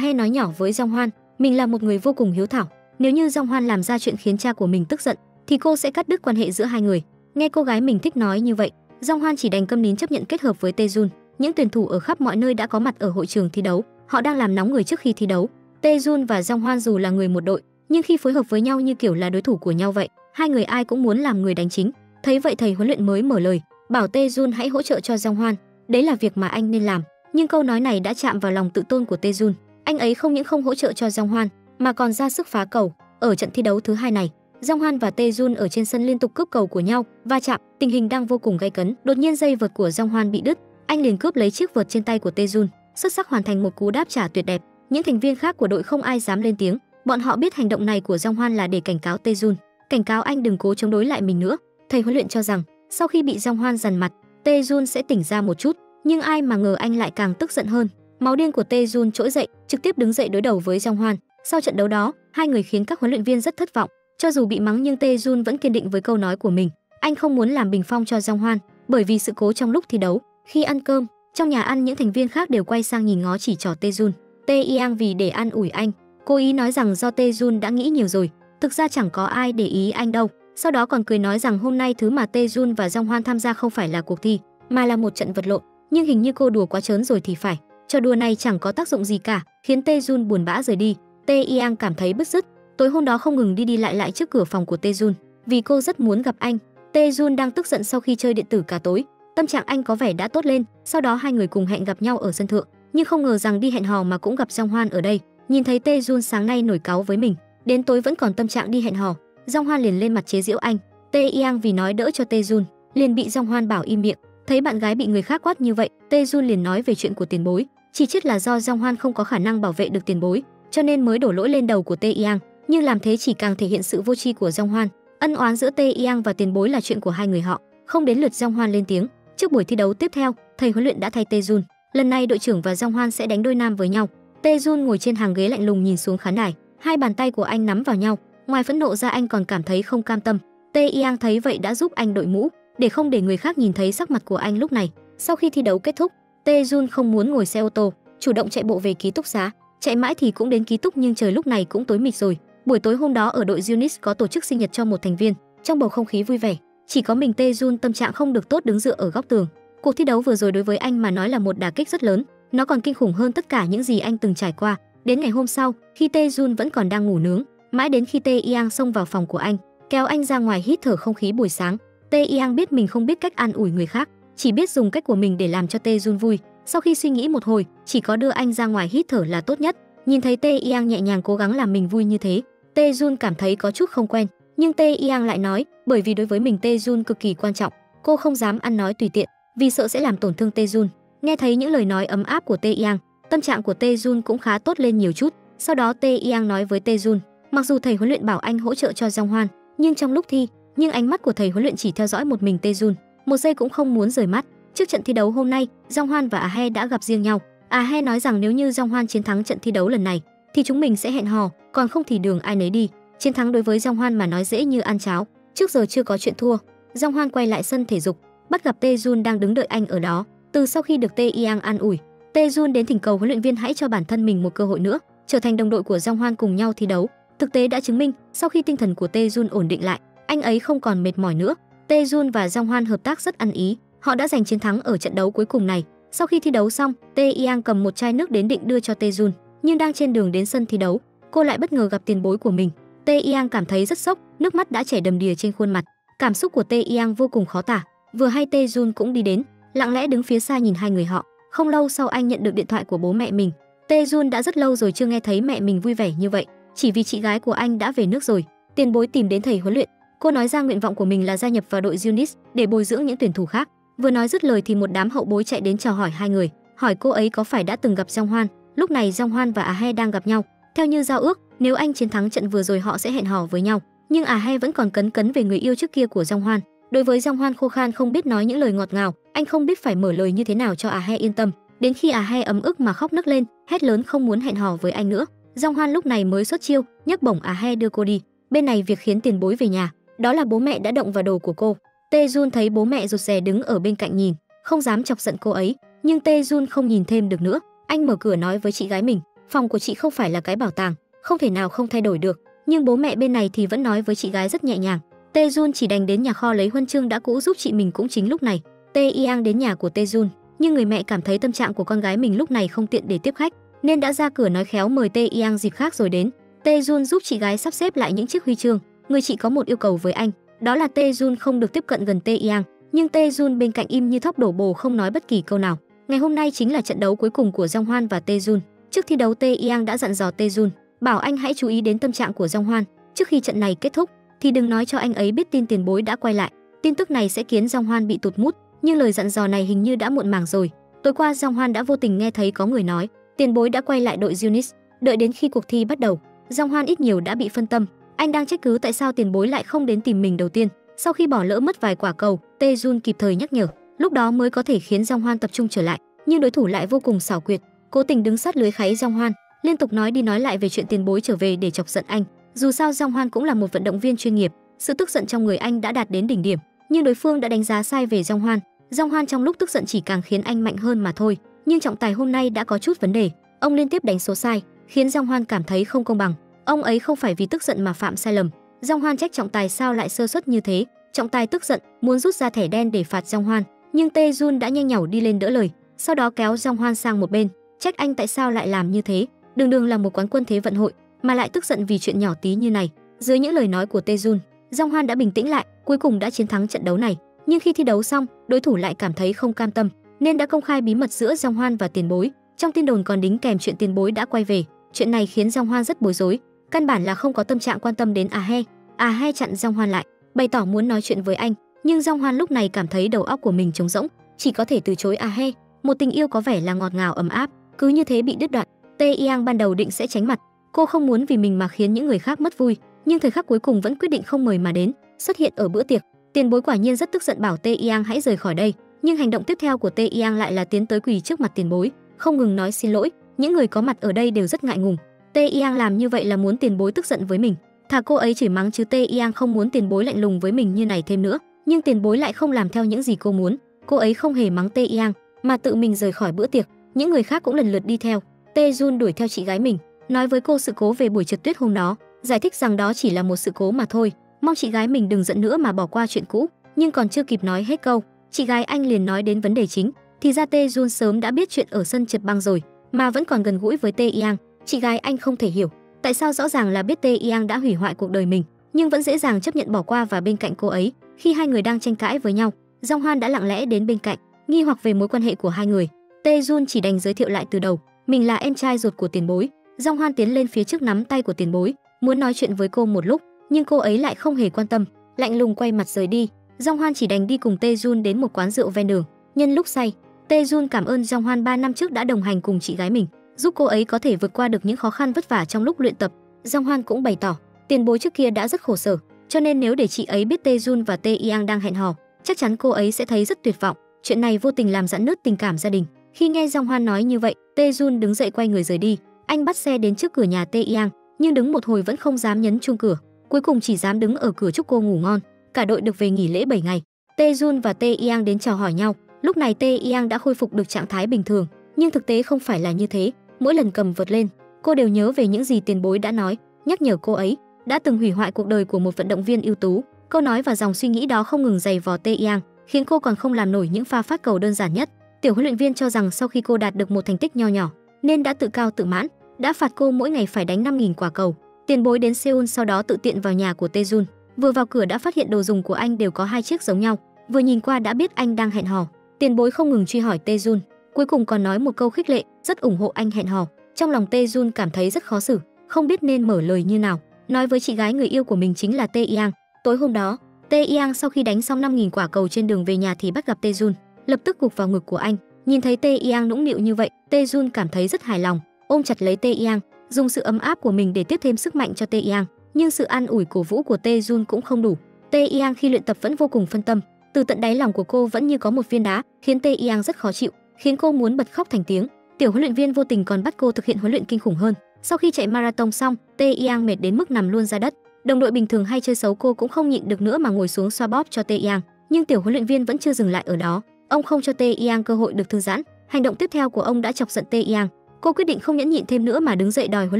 He nói nhỏ với Jong Hoan, mình là một người vô cùng hiếu thảo, nếu như Jong Hoan làm ra chuyện khiến cha của mình tức giận, thì cô sẽ cắt đứt quan hệ giữa hai người. Nghe cô gái mình thích nói như vậy, Jong Hoan chỉ đành câm nín chấp nhận kết hợp với Tae-jun. Những tuyển thủ ở khắp mọi nơi đã có mặt ở hội trường thi đấu, họ đang làm nóng người trước khi thi đấu. Tae-jun và Jong Hoan dù là người một đội, nhưng khi phối hợp với nhau như kiểu là đối thủ của nhau vậy, hai người ai cũng muốn làm người đánh chính. Thấy vậy thầy huấn luyện mới mở lời, bảo Tae-jun hãy hỗ trợ cho Jong Hoan, đấy là việc mà anh nên làm. Nhưng câu nói này đã chạm vào lòng tự tôn của Tae-jun. Anh ấy không những không hỗ trợ cho Jong Hoan mà còn ra sức phá cầu. Ở trận thi đấu thứ hai này, Jong Hoan và Tae-jun ở trên sân liên tục cướp cầu của nhau, va chạm, tình hình đang vô cùng gay cấn. Đột nhiên dây vợt của Jong Hoan bị đứt, anh liền cướp lấy chiếc vợt trên tay của Tae-jun, xuất sắc hoàn thành một cú đáp trả tuyệt đẹp. Những thành viên khác của đội không ai dám lên tiếng, bọn họ biết hành động này của Jong Hoan là để cảnh cáo Tae-jun, cảnh cáo anh đừng cố chống đối lại mình nữa. Thầy huấn luyện cho rằng sau khi bị Jong Hoan dằn mặt, Tae-jun sẽ tỉnh ra một chút, nhưng ai mà ngờ anh lại càng tức giận hơn. Máu điên của Tae-jun trỗi dậy, trực tiếp đứng dậy đối đầu với Jong Hoan. Sau trận đấu đó, hai người khiến các huấn luyện viên rất thất vọng. Cho dù bị mắng nhưng Tae-jun vẫn kiên định với câu nói của mình. Anh không muốn làm bình phong cho Jong Hoan, bởi vì sự cố trong lúc thi đấu. Khi ăn cơm, trong nhà ăn những thành viên khác đều quay sang nhìn ngó chỉ trỏ Tae-jun. Tae-yang vì để an ủi anh, cố ý nói rằng do Tae-jun đã nghĩ nhiều rồi, thực ra chẳng có ai để ý anh đâu. Sau đó còn cười nói rằng hôm nay thứ mà Tae-jun và Jong Hoan tham gia không phải là cuộc thi, mà là một trận vật lộn. Nhưng hình như cô đùa quá trớn rồi thì phải. Trò đùa này chẳng có tác dụng gì cả, khiến Tae-jun buồn bã rời đi. Tae-yang cảm thấy bứt rứt. Tối hôm đó không ngừng đi đi lại lại trước cửa phòng của Tae-jun, vì cô rất muốn gặp anh. Tae-jun đang tức giận sau khi chơi điện tử cả tối, tâm trạng anh có vẻ đã tốt lên. Sau đó hai người cùng hẹn gặp nhau ở sân thượng, nhưng không ngờ rằng đi hẹn hò mà cũng gặp Jong Hoan ở đây. Nhìn thấy Tae-jun sáng nay nổi cáu với mình, đến tối vẫn còn tâm trạng đi hẹn hò, Jong Hoan liền lên mặt chế giễu anh. Tae-yang vì nói đỡ cho Tae-jun, liền bị Jong Hoan bảo im miệng. Thấy bạn gái bị người khác quát như vậy, Tae-jun liền nói về chuyện của tiền bối, chỉ trích là do Jong Hoan không có khả năng bảo vệ được tiền bối, cho nên mới đổ lỗi lên đầu của Tae-yang. Nhưng làm thế chỉ càng thể hiện sự vô tri của Jong Hoan. Ân oán giữa Tae-yang và tiền bối là chuyện của hai người họ, không đến lượt Jong Hoan lên tiếng. Trước buổi thi đấu tiếp theo, thầy huấn luyện đã thay Tae-jun. Lần này đội trưởng và Jong Hoan sẽ đánh đôi nam với nhau. Tae-jun ngồi trên hàng ghế lạnh lùng nhìn xuống khán đài, hai bàn tay của anh nắm vào nhau, ngoài phẫn nộ ra anh còn cảm thấy không cam tâm. Tae-yang thấy vậy đã giúp anh đội mũ, để không để người khác nhìn thấy sắc mặt của anh lúc này. Sau khi thi đấu kết thúc, Tae-jun không muốn ngồi xe ô tô, chủ động chạy bộ về ký túc xá. Chạy mãi thì cũng đến ký túc nhưng trời lúc này cũng tối mịt rồi. Buổi tối hôm đó ở đội Unix có tổ chức sinh nhật cho một thành viên, trong bầu không khí vui vẻ, chỉ có mình Tae-jun tâm trạng không được tốt đứng dựa ở góc tường. Cuộc thi đấu vừa rồi đối với anh mà nói là một đả kích rất lớn, nó còn kinh khủng hơn tất cả những gì anh từng trải qua. Đến ngày hôm sau, khi Tae-jun vẫn còn đang ngủ nướng, mãi đến khi Tae-yang xông vào phòng của anh, kéo anh ra ngoài hít thở không khí buổi sáng. Tae-yang biết mình không biết cách an ủi người khác, chỉ biết dùng cách của mình để làm cho Tae-jun vui. Sau khi suy nghĩ một hồi, chỉ có đưa anh ra ngoài hít thở là tốt nhất. Nhìn thấy Tae-yang nhẹ nhàng cố gắng làm mình vui như thế, Tae-jun cảm thấy có chút không quen, nhưng Tae-yang lại nói, bởi vì đối với mình Tae-jun cực kỳ quan trọng, cô không dám ăn nói tùy tiện, vì sợ sẽ làm tổn thương Tae-jun. Nghe thấy những lời nói ấm áp của Tae-yang, tâm trạng của Tae-jun cũng khá tốt lên nhiều chút. Sau đó Tae-yang nói với Tae-jun, mặc dù thầy huấn luyện bảo anh hỗ trợ cho Jong Hoan, nhưng trong lúc thi, ánh mắt của thầy huấn luyện chỉ theo dõi một mình Tae-jun, một giây cũng không muốn rời mắt. Trước trận thi đấu hôm nay, Jong Hoan và He đã gặp riêng nhau. He nói rằng nếu như Jong Hoan chiến thắng trận thi đấu lần này, thì chúng mình sẽ hẹn hò, còn không thì đường ai nấy đi. Chiến thắng đối với Jong Hoan mà nói dễ như ăn cháo, trước giờ chưa có chuyện thua. Jong Hoan quay lại sân thể dục, bắt gặp Tae-jun đang đứng đợi anh ở đó. Từ sau khi được Tae-yang an ủi, Tae-jun đến thỉnh cầu huấn luyện viên hãy cho bản thân mình một cơ hội nữa, trở thành đồng đội của Jong Hoan cùng nhau thi đấu. Thực tế đã chứng minh, sau khi tinh thần của Tae-jun ổn định lại, anh ấy không còn mệt mỏi nữa. Tae-jun và Jong Hoan hợp tác rất ăn ý, họ đã giành chiến thắng ở trận đấu cuối cùng này. Sau khi thi đấu xong, Tae-yang cầm một chai nước đến định đưa cho Tae-jun, nhưng đang trên đường đến sân thi đấu, cô lại bất ngờ gặp tiền bối của mình. Tae-yang cảm thấy rất sốc, nước mắt đã chảy đầm đìa trên khuôn mặt. Cảm xúc của Tae-yang vô cùng khó tả. Vừa hay Tae-jun cũng đi đến, lặng lẽ đứng phía xa nhìn hai người họ. Không lâu sau anh nhận được điện thoại của bố mẹ mình. Tae-jun đã rất lâu rồi chưa nghe thấy mẹ mình vui vẻ như vậy, chỉ vì chị gái của anh đã về nước rồi. Tiền bối tìm đến thầy huấn luyện, cô nói ra nguyện vọng của mình là gia nhập vào đội Unix để bồi dưỡng những tuyển thủ khác. Vừa nói dứt lời thì một đám hậu bối chạy đến chào hỏi hai người, hỏi cô ấy có phải đã từng gặp Jong Hoan. Lúc này Jong Hoan và He đang gặp nhau. Theo như giao ước, nếu anh chiến thắng trận vừa rồi họ sẽ hẹn hò với nhau. Nhưng He vẫn còn cấn cấn về người yêu trước kia của Jong Hoan. Đối với Jong Hoan khô khan không biết nói những lời ngọt ngào, anh không biết phải mở lời như thế nào cho He yên tâm. Đến khi He ấm ức mà khóc nức lên, hét lớn không muốn hẹn hò với anh nữa. Jong Hoan lúc này mới xuất chiêu, nhấc bổng He đưa cô đi. Bên này việc khiến tiền bối về nhà, đó là bố mẹ đã động vào đồ của cô. Tae Jun thấy bố mẹ rụt rè đứng ở bên cạnh nhìn, không dám chọc giận cô ấy, nhưng Tae Jun không nhìn thêm được nữa. Anh mở cửa nói với chị gái mình, phòng của chị không phải là cái bảo tàng, không thể nào không thay đổi được. Nhưng bố mẹ bên này thì vẫn nói với chị gái rất nhẹ nhàng. Tae Jun chỉ đành đến nhà kho lấy huân chương đã cũ giúp chị mình. Cũng chính lúc này, Tae Yang đến nhà của Tae Jun, nhưng người mẹ cảm thấy tâm trạng của con gái mình lúc này không tiện để tiếp khách, nên đã ra cửa nói khéo mời Tae Yang dịp khác rồi đến. Tae Jun giúp chị gái sắp xếp lại những chiếc huy chương. Người chị có một yêu cầu với anh, đó là Tae Jun không được tiếp cận gần Tae Yang, nhưng Tae Jun bên cạnh im như thóc đổ bồ, không nói bất kỳ câu nào. Ngày hôm nay chính là trận đấu cuối cùng của Jong Hoan và Tae Jun. Trước thi đấu, Tae Yang đã dặn dò Tae Jun, bảo anh hãy chú ý đến tâm trạng của Jong Hoan. Trước khi trận này kết thúc thì đừng nói cho anh ấy biết tin tiền bối đã quay lại. Tin tức này sẽ khiến Jong Hoan bị tụt mút, nhưng lời dặn dò này hình như đã muộn màng rồi. Tối qua Jong Hoan đã vô tình nghe thấy có người nói tiền bối đã quay lại đội Unix. Đợi đến khi cuộc thi bắt đầu, Jong Hoan ít nhiều đã bị phân tâm. Anh đang trách cứ tại sao tiền bối lại không đến tìm mình đầu tiên. Sau khi bỏ lỡ mất vài quả cầu, Tae Jun kịp thời nhắc nhở, lúc đó mới có thể khiến Jong Hoan tập trung trở lại. Nhưng đối thủ lại vô cùng xảo quyệt, cố tình đứng sát lưới kháy Jong Hoan, liên tục nói đi nói lại về chuyện tiền bối trở về để chọc giận anh. Dù sao Jong Hoan cũng là một vận động viên chuyên nghiệp, sự tức giận trong người anh đã đạt đến đỉnh điểm, nhưng đối phương đã đánh giá sai về Jong Hoan. Jong Hoan trong lúc tức giận chỉ càng khiến anh mạnh hơn mà thôi. Nhưng trọng tài hôm nay đã có chút vấn đề, ông liên tiếp đánh số sai, khiến Jong Hoan cảm thấy không công bằng. Ông ấy không phải vì tức giận mà phạm sai lầm. Jong Hoan trách trọng tài sao lại sơ suất như thế. Trọng tài tức giận, muốn rút ra thẻ đen để phạt Jong Hoan, nhưng Tae Jun đã nhanh nhảu đi lên đỡ lời, sau đó kéo Jong Hoan sang một bên, trách anh tại sao lại làm như thế. Đường đường là một quán quân thế vận hội mà lại tức giận vì chuyện nhỏ tí như này. Dưới những lời nói của Tae Jun, Jong Hoan đã bình tĩnh lại, cuối cùng đã chiến thắng trận đấu này. Nhưng khi thi đấu xong, đối thủ lại cảm thấy không cam tâm, nên đã công khai bí mật giữa Jong Hoan và tiền bối. Trong tin đồn còn đính kèm chuyện tiền bối đã quay về. Chuyện này khiến Jong Hoan rất bối rối, căn bản là không có tâm trạng quan tâm đến He. He chặn Jong Hoan lại, bày tỏ muốn nói chuyện với anh, nhưng Jong Hoan lúc này cảm thấy đầu óc của mình trống rỗng, chỉ có thể từ chối He. Một tình yêu có vẻ là ngọt ngào ấm áp, cứ như thế bị đứt đoạn. Tae Yang ban đầu định sẽ tránh mặt, cô không muốn vì mình mà khiến những người khác mất vui, nhưng thời khắc cuối cùng vẫn quyết định không mời mà đến, xuất hiện ở bữa tiệc. Tiền bối quả nhiên rất tức giận bảo Tae Yang hãy rời khỏi đây, nhưng hành động tiếp theo của Tae Yang lại là tiến tới quỳ trước mặt tiền bối, không ngừng nói xin lỗi. Những người có mặt ở đây đều rất ngại ngùng. Tae Yang làm như vậy là muốn tiền bối tức giận với mình, thà cô ấy chửi mắng chứ Tae Yang không muốn tiền bối lạnh lùng với mình như này thêm nữa. Nhưng tiền bối lại không làm theo những gì cô muốn, cô ấy không hề mắng Tae Yang mà tự mình rời khỏi bữa tiệc. Những người khác cũng lần lượt đi theo. Tae Jun đuổi theo chị gái mình, nói với cô sự cố về buổi trượt tuyết hôm đó, giải thích rằng đó chỉ là một sự cố mà thôi, mong chị gái mình đừng giận nữa mà bỏ qua chuyện cũ. Nhưng còn chưa kịp nói hết câu, chị gái anh liền nói đến vấn đề chính. Thì ra Tae Jun sớm đã biết chuyện ở sân trượt băng rồi, mà vẫn còn gần gũi với Tae Yang. Chị gái anh không thể hiểu tại sao rõ ràng là biết Tae Yang đã hủy hoại cuộc đời mình, nhưng vẫn dễ dàng chấp nhận bỏ qua và bên cạnh cô ấy. Khi hai người đang tranh cãi với nhau, Jong Hoan đã lặng lẽ đến bên cạnh, nghi hoặc về mối quan hệ của hai người. Tae Jun chỉ đành giới thiệu lại từ đầu, mình là em trai ruột của tiền bối. Jong Hoan tiến lên phía trước nắm tay của tiền bối, muốn nói chuyện với cô một lúc, nhưng cô ấy lại không hề quan tâm, lạnh lùng quay mặt rời đi. Jong Hoan chỉ đành đi cùng Tae Jun đến một quán rượu ven đường. Nhân lúc say, Tae Jun cảm ơn Jong Hoan 3 năm trước đã đồng hành cùng chị gái mình, giúp cô ấy có thể vượt qua được những khó khăn vất vả trong lúc luyện tập. Jong Hoan cũng bày tỏ, tiền bối trước kia đã rất khổ sở, cho nên nếu để chị ấy biết Tae Jun và Tae Yang đang hẹn hò, chắc chắn cô ấy sẽ thấy rất tuyệt vọng. Chuyện này vô tình làm giãn nứt tình cảm gia đình. Khi nghe Jong Hoan nói như vậy, Tae Jun đứng dậy quay người rời đi. Anh bắt xe đến trước cửa nhà Tae Yang, nhưng đứng một hồi vẫn không dám nhấn chuông cửa, cuối cùng chỉ dám đứng ở cửa chúc cô ngủ ngon. Cả đội được về nghỉ lễ 7 ngày. Tae Jun và Tae Yang đến chào hỏi nhau. Lúc này Tae Yang đã khôi phục được trạng thái bình thường, nhưng thực tế không phải là như thế. Mỗi lần cầm vợt lên, cô đều nhớ về những gì tiền bối đã nói, nhắc nhở cô ấy đã từng hủy hoại cuộc đời của một vận động viên ưu tú. Câu nói và dòng suy nghĩ đó không ngừng giày vò Tae Yang, khiến cô còn không làm nổi những pha phát cầu đơn giản nhất. Tiểu huấn luyện viên cho rằng sau khi cô đạt được một thành tích nho nhỏ, nên đã tự cao tự mãn, đã phạt cô mỗi ngày phải đánh 5.000 quả cầu. Tiền bối đến Seoul sau đó tự tiện vào nhà của Tae Jun, vừa vào cửa đã phát hiện đồ dùng của anh đều có 2 chiếc giống nhau, vừa nhìn qua đã biết anh đang hẹn hò. Tiền bối không ngừng truy hỏi Tae Jun, cuối cùng còn nói một câu khích lệ, rất ủng hộ anh hẹn hò. Trong lòng Tae Jun cảm thấy rất khó xử, không biết nên mở lời như nào, nói với chị gái người yêu của mình chính là Tae Yang. Tối hôm đó, Tae Yang sau khi đánh xong 5.000 quả cầu trên đường về nhà thì bắt gặp Tae Jun, lập tức gục vào ngực của anh. Nhìn thấy Tae Yang nũng nịu như vậy, Tae Jun cảm thấy rất hài lòng, ôm chặt lấy Tae Yang, dùng sự ấm áp của mình để tiếp thêm sức mạnh cho Tae Yang. Nhưng sự an ủi cổ vũ của Tae Jun cũng không đủ. Tae Yang khi luyện tập vẫn vô cùng phân tâm, từ tận đáy lòng của cô vẫn như có một viên đá, khiến Tae Yang rất khó chịu, khiến cô muốn bật khóc thành tiếng. Tiểu huấn luyện viên vô tình còn bắt cô thực hiện huấn luyện kinh khủng hơn. Sau khi chạy marathon xong, Tae Yang mệt đến mức nằm luôn ra đất. Đồng đội bình thường hay chơi xấu cô cũng không nhịn được nữa mà ngồi xuống xoa bóp cho Tae Yang, nhưng tiểu huấn luyện viên vẫn chưa dừng lại ở đó. Ông không cho Tae Yang cơ hội được thư giãn. Hành động tiếp theo của ông đã chọc giận Tae Yang. Cô quyết định không nhẫn nhịn thêm nữa mà đứng dậy đòi huấn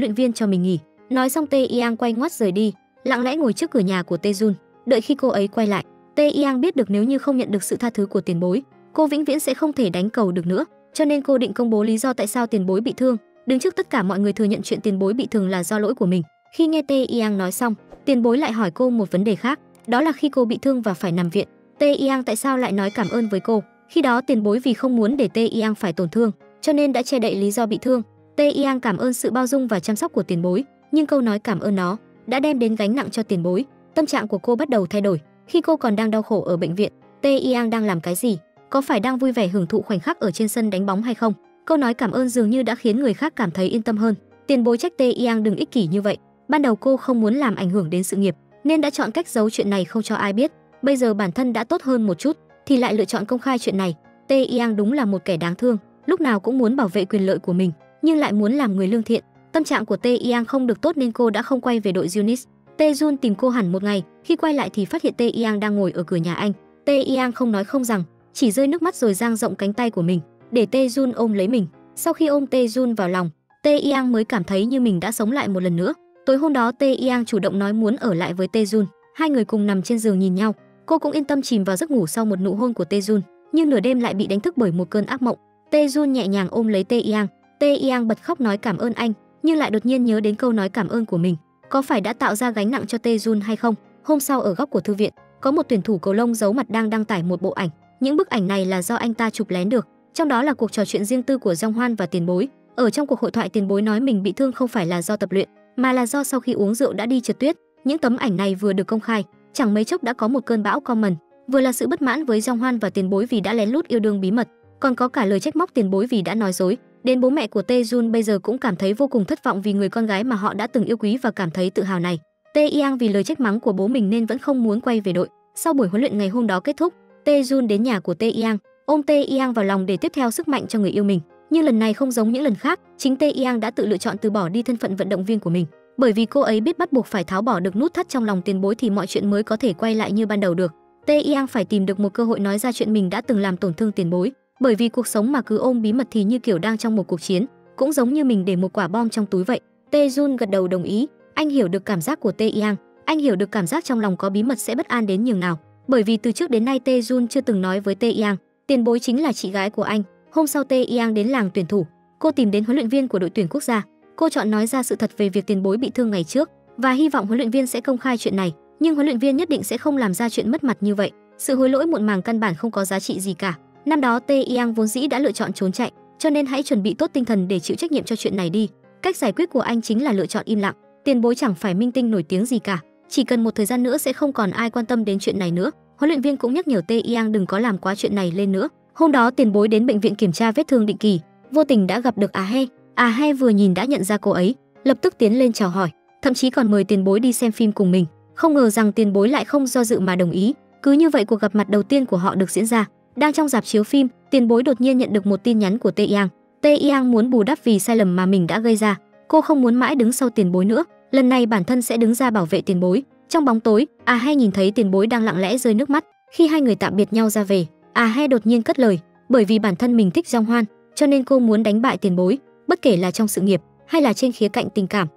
luyện viên cho mình nghỉ. Nói xong Tae Yang quay ngoắt rời đi, lặng lẽ ngồi trước cửa nhà của Tae Jun. Đợi khi cô ấy quay lại, Tae Yang biết được nếu như không nhận được sự tha thứ của tiền bối, cô vĩnh viễn sẽ không thể đánh cầu được nữa, cho nên cô định công bố lý do tại sao tiền bối bị thương, đứng trước tất cả mọi người thừa nhận chuyện tiền bối bị thương là do lỗi của mình. Khi nghe Tae Yang nói xong, tiền bối lại hỏi cô một vấn đề khác, đó là khi cô bị thương và phải nằm viện, Tae Yang tại sao lại nói cảm ơn với cô? Khi đó tiền bối vì không muốn để Tae Yang phải tổn thương, cho nên đã che đậy lý do bị thương. Tae Yang cảm ơn sự bao dung và chăm sóc của tiền bối, nhưng câu nói cảm ơn nó đã đem đến gánh nặng cho tiền bối. Tâm trạng của cô bắt đầu thay đổi. Khi cô còn đang đau khổ ở bệnh viện, Tae Yang đang làm cái gì? Có phải đang vui vẻ hưởng thụ khoảnh khắc ở trên sân đánh bóng hay không? Câu nói cảm ơn dường như đã khiến người khác cảm thấy yên tâm hơn. Tiền bối trách Tae Yang đừng ích kỷ như vậy. Ban đầu cô không muốn làm ảnh hưởng đến sự nghiệp, nên đã chọn cách giấu chuyện này không cho ai biết. Bây giờ bản thân đã tốt hơn một chút, thì lại lựa chọn công khai chuyện này. Tae Yang đúng là một kẻ đáng thương, lúc nào cũng muốn bảo vệ quyền lợi của mình, nhưng lại muốn làm người lương thiện. Tâm trạng của Tae Yang không được tốt nên cô đã không quay về đội Unis. Tae Jun tìm cô hẳn một ngày, khi quay lại thì phát hiện Tae Yang đang ngồi ở cửa nhà anh. Tae Yang không nói không rằng, chỉ rơi nước mắt rồi dang rộng cánh tay của mình để Tae Jun ôm lấy mình. Sau khi ôm Tae Jun vào lòng, Tae Yang mới cảm thấy như mình đã sống lại một lần nữa. Tối hôm đó Tae Yang chủ động nói muốn ở lại với Tae Jun, hai người cùng nằm trên giường nhìn nhau. Cô cũng yên tâm chìm vào giấc ngủ sau một nụ hôn của Tae Jun, nhưng nửa đêm lại bị đánh thức bởi một cơn ác mộng. Tae Jun nhẹ nhàng ôm lấy Tae Yang. Tae Yang bật khóc nói cảm ơn anh, nhưng lại đột nhiên nhớ đến câu nói cảm ơn của mình, có phải đã tạo ra gánh nặng cho Tae Jun hay không? Hôm sau ở góc của thư viện, có một tuyển thủ cầu lông giấu mặt đang đăng tải một bộ ảnh. Những bức ảnh này là do anh ta chụp lén được, trong đó là cuộc trò chuyện riêng tư của Jong Hoan và tiền bối. Ở trong cuộc hội thoại, tiền bối nói mình bị thương không phải là do tập luyện, mà là do sau khi uống rượu đã đi trượt tuyết. Những tấm ảnh này vừa được công khai, chẳng mấy chốc đã có một cơn bão comment, vừa là sự bất mãn với Jong Hoan và tiền bối vì đã lén lút yêu đương bí mật, còn có cả lời trách móc tiền bối vì đã nói dối. Đến bố mẹ của Tae Jun bây giờ cũng cảm thấy vô cùng thất vọng vì người con gái mà họ đã từng yêu quý và cảm thấy tự hào này. Tae Yang vì lời trách mắng của bố mình nên vẫn không muốn quay về đội. Sau buổi huấn luyện ngày hôm đó kết thúc, Tae Jun đến nhà của Tae Yang, ôm Tae Yang vào lòng để tiếp theo sức mạnh cho người yêu mình. Nhưng lần này không giống những lần khác, chính Tae Yang đã tự lựa chọn từ bỏ đi thân phận vận động viên của mình, bởi vì cô ấy biết bắt buộc phải tháo bỏ được nút thắt trong lòng tiền bối thì mọi chuyện mới có thể quay lại như ban đầu được. Tae Yang phải tìm được một cơ hội nói ra chuyện mình đã từng làm tổn thương tiền bối, bởi vì cuộc sống mà cứ ôm bí mật thì như kiểu đang trong một cuộc chiến, cũng giống như mình để một quả bom trong túi vậy. Tae Jun gật đầu đồng ý. Anh hiểu được cảm giác của Tae Yang, anh hiểu được cảm giác trong lòng có bí mật sẽ bất an đến nhường nào, bởi vì từ trước đến nay Tae Jun chưa từng nói với Tae Yang tiền bối chính là chị gái của anh. Hôm sau Tae Yang đến làng tuyển thủ, cô tìm đến huấn luyện viên của đội tuyển quốc gia. Cô chọn nói ra sự thật về việc tiền bối bị thương ngày trước và hy vọng huấn luyện viên sẽ công khai chuyện này, nhưng huấn luyện viên nhất định sẽ không làm ra chuyện mất mặt như vậy. Sự hối lỗi muộn màng căn bản không có giá trị gì cả. Năm đó Tae Yang vốn dĩ đã lựa chọn trốn chạy, cho nên hãy chuẩn bị tốt tinh thần để chịu trách nhiệm cho chuyện này đi. Cách giải quyết của anh chính là lựa chọn im lặng. Tiền bối chẳng phải minh tinh nổi tiếng gì cả, chỉ cần một thời gian nữa sẽ không còn ai quan tâm đến chuyện này nữa. Huấn luyện viên cũng nhắc nhở Tae Yang đừng có làm quá chuyện này lên nữa. Hôm đó tiền bối đến bệnh viện kiểm tra vết thương định kỳ, vô tình đã gặp được He. He vừa nhìn đã nhận ra cô ấy, lập tức tiến lên chào hỏi, thậm chí còn mời tiền bối đi xem phim cùng mình. Không ngờ rằng tiền bối lại không do dự mà đồng ý. Cứ như vậy cuộc gặp mặt đầu tiên của họ được diễn ra. Đang trong rạp chiếu phim, tiền bối đột nhiên nhận được một tin nhắn của Tae Yang. Tae Yang muốn bù đắp vì sai lầm mà mình đã gây ra. Cô không muốn mãi đứng sau tiền bối nữa, lần này bản thân sẽ đứng ra bảo vệ tiền bối. Trong bóng tối, He nhìn thấy tiền bối đang lặng lẽ rơi nước mắt. Khi hai người tạm biệt nhau ra về, He đột nhiên cất lời, bởi vì bản thân mình thích Jong Hoan, cho nên cô muốn đánh bại tiền bối, bất kể là trong sự nghiệp hay là trên khía cạnh tình cảm.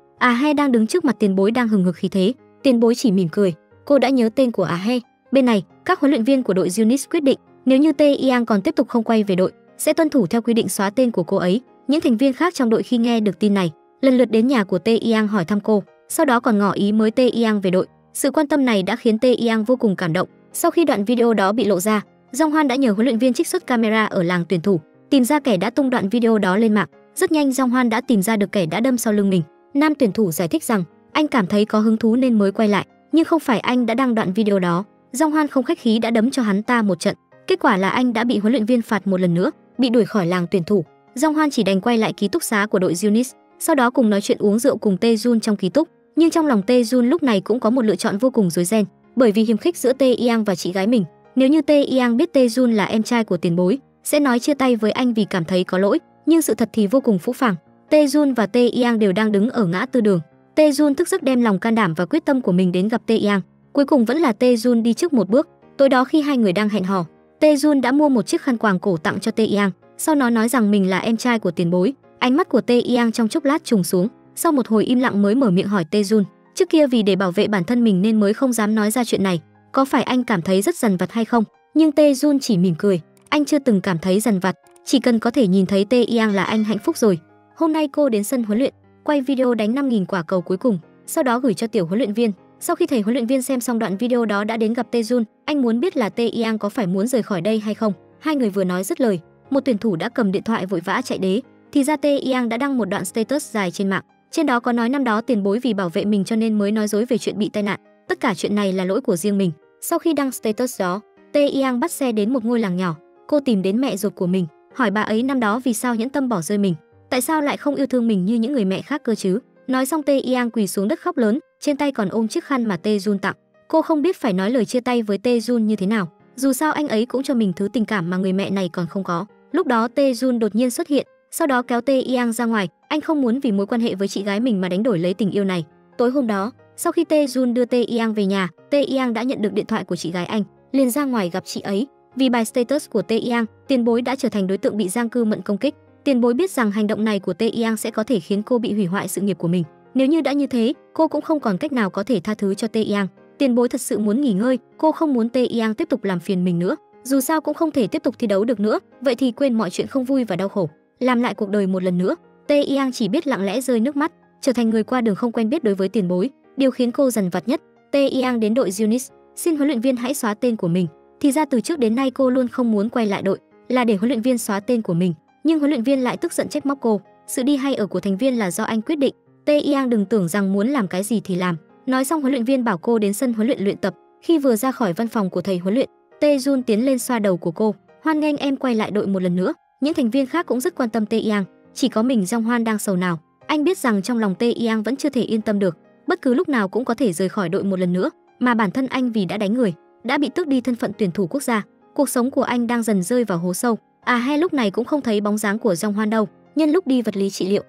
He đang đứng trước mặt tiền bối đang hừng hực khí thế, tiền bối chỉ mỉm cười. Cô đã nhớ tên của He. Bên này, các huấn luyện viên của đội Unis quyết định, nếu như Tae Yang còn tiếp tục không quay về đội, sẽ tuân thủ theo quy định xóa tên của cô ấy. Những thành viên khác trong đội khi nghe được tin này, lần lượt đến nhà của Tae Yang hỏi thăm cô, sau đó còn ngỏ ý mời Tae Yang về đội. Sự quan tâm này đã khiến Tae Yang vô cùng cảm động. Sau khi đoạn video đó bị lộ ra, Jong Hoan đã nhờ huấn luyện viên trích xuất camera ở làng tuyển thủ, tìm ra kẻ đã tung đoạn video đó lên mạng. Rất nhanh Jong Hoan đã tìm ra được kẻ đã đâm sau lưng mình. Nam tuyển thủ giải thích rằng anh cảm thấy có hứng thú nên mới quay lại, nhưng không phải anh đã đăng đoạn video đó. Jong Hoan không khách khí đã đấm cho hắn ta một trận. Kết quả là anh đã bị huấn luyện viên phạt một lần nữa, bị đuổi khỏi làng tuyển thủ. Jong Hoan chỉ đành quay lại ký túc xá của đội Unis, sau đó cùng nói chuyện uống rượu cùng Tae Jun trong ký túc. Nhưng trong lòng Tae Jun lúc này cũng có một lựa chọn vô cùng rối ren, bởi vì hiềm khích giữa Tae Yang và chị gái mình. Nếu như Tae Yang biết Tae Jun là em trai của tiền bối, sẽ nói chia tay với anh vì cảm thấy có lỗi, nhưng sự thật thì vô cùng phũ phàng. Tae Jun và Tae Yang đều đang đứng ở ngã tư đường. Tae Jun thức giấc đem lòng can đảm và quyết tâm của mình đến gặp Tae Yang. Cuối cùng vẫn là Tae Jun đi trước một bước. Tối đó khi hai người đang hẹn hò, Tae Jun đã mua một chiếc khăn quàng cổ tặng cho Tae Yang. Sau đó nói rằng mình là em trai của tiền bối. Ánh mắt của Tae Yang trong chốc lát trùng xuống. Sau một hồi im lặng mới mở miệng hỏi Tae Jun, trước kia vì để bảo vệ bản thân mình nên mới không dám nói ra chuyện này, có phải anh cảm thấy rất dằn vặt hay không? Nhưng Tae Jun chỉ mỉm cười, anh chưa từng cảm thấy dằn vặt, chỉ cần có thể nhìn thấy Tae Yang là anh hạnh phúc rồi. Hôm nay cô đến sân huấn luyện, quay video đánh 5.000 quả cầu cuối cùng, sau đó gửi cho tiểu huấn luyện viên. Sau khi thầy huấn luyện viên xem xong đoạn video đó đã đến gặp Tae Jun, anh muốn biết là Tae Yang có phải muốn rời khỏi đây hay không. Hai người vừa nói dứt lời, một tuyển thủ đã cầm điện thoại vội vã chạy đến. Thì ra Tae Yang đã đăng một đoạn status dài trên mạng. Trên đó có nói năm đó tiền bối vì bảo vệ mình cho nên mới nói dối về chuyện bị tai nạn. Tất cả chuyện này là lỗi của riêng mình. Sau khi đăng status đó, Tae Yang bắt xe đến một ngôi làng nhỏ. Cô tìm đến mẹ ruột của mình, hỏi bà ấy năm đó vì sao nhẫn tâm bỏ rơi mình, tại sao lại không yêu thương mình như những người mẹ khác cơ chứ. Nói xong Tae Yang quỳ xuống đất khóc lớn, trên tay còn ôm chiếc khăn mà Tae Jun tặng. Cô không biết phải nói lời chia tay với Tae Jun như thế nào. Dù sao anh ấy cũng cho mình thứ tình cảm mà người mẹ này còn không có. Lúc đó Tae Jun đột nhiên xuất hiện, sau đó kéo Tae Yang ra ngoài. Anh không muốn vì mối quan hệ với chị gái mình mà đánh đổi lấy tình yêu này. Tối hôm đó, sau khi Tae Jun đưa Tae Yang về nhà, Tae Yang đã nhận được điện thoại của chị gái anh, liền ra ngoài gặp chị ấy. Vì bài status của Tae Yang, tiền bối đã trở thành đối tượng bị Giang Cư Mận công kích. Tiền bối biết rằng hành động này của Tae Yang sẽ có thể khiến cô bị hủy hoại sự nghiệp của mình. Nếu như đã như thế, cô cũng không còn cách nào có thể tha thứ cho Tae Yang. Tiền bối thật sự muốn nghỉ ngơi, cô không muốn Tae Yang tiếp tục làm phiền mình nữa. Dù sao cũng không thể tiếp tục thi đấu được nữa, vậy thì quên mọi chuyện không vui và đau khổ, làm lại cuộc đời một lần nữa. Tae Yang chỉ biết lặng lẽ rơi nước mắt, trở thành người qua đường không quen biết đối với tiền bối. Điều khiến cô dằn vặt nhất, Tae Yang đến đội Unis, xin huấn luyện viên hãy xóa tên của mình. Thì ra từ trước đến nay cô luôn không muốn quay lại đội, là để huấn luyện viên xóa tên của mình. Nhưng huấn luyện viên lại tức giận trách móc cô, sự đi hay ở của thành viên là do anh quyết định. Tae Yang đừng tưởng rằng muốn làm cái gì thì làm. Nói xong huấn luyện viên bảo cô đến sân huấn luyện luyện tập. Khi vừa ra khỏi văn phòng của thầy huấn luyện, Tae Jun tiến lên xoa đầu của cô, hoan nghênh em quay lại đội một lần nữa. Những thành viên khác cũng rất quan tâm Tae Yang, chỉ có mình Jong Hoan đang sầu nào. Anh biết rằng trong lòng Tae Yang vẫn chưa thể yên tâm được, bất cứ lúc nào cũng có thể rời khỏi đội một lần nữa, mà bản thân anh vì đã đánh người, đã bị tước đi thân phận tuyển thủ quốc gia, cuộc sống của anh đang dần rơi vào hố sâu. He lúc này cũng không thấy bóng dáng của Jong Hoan đâu. Nhân lúc đi vật lý trị liệu,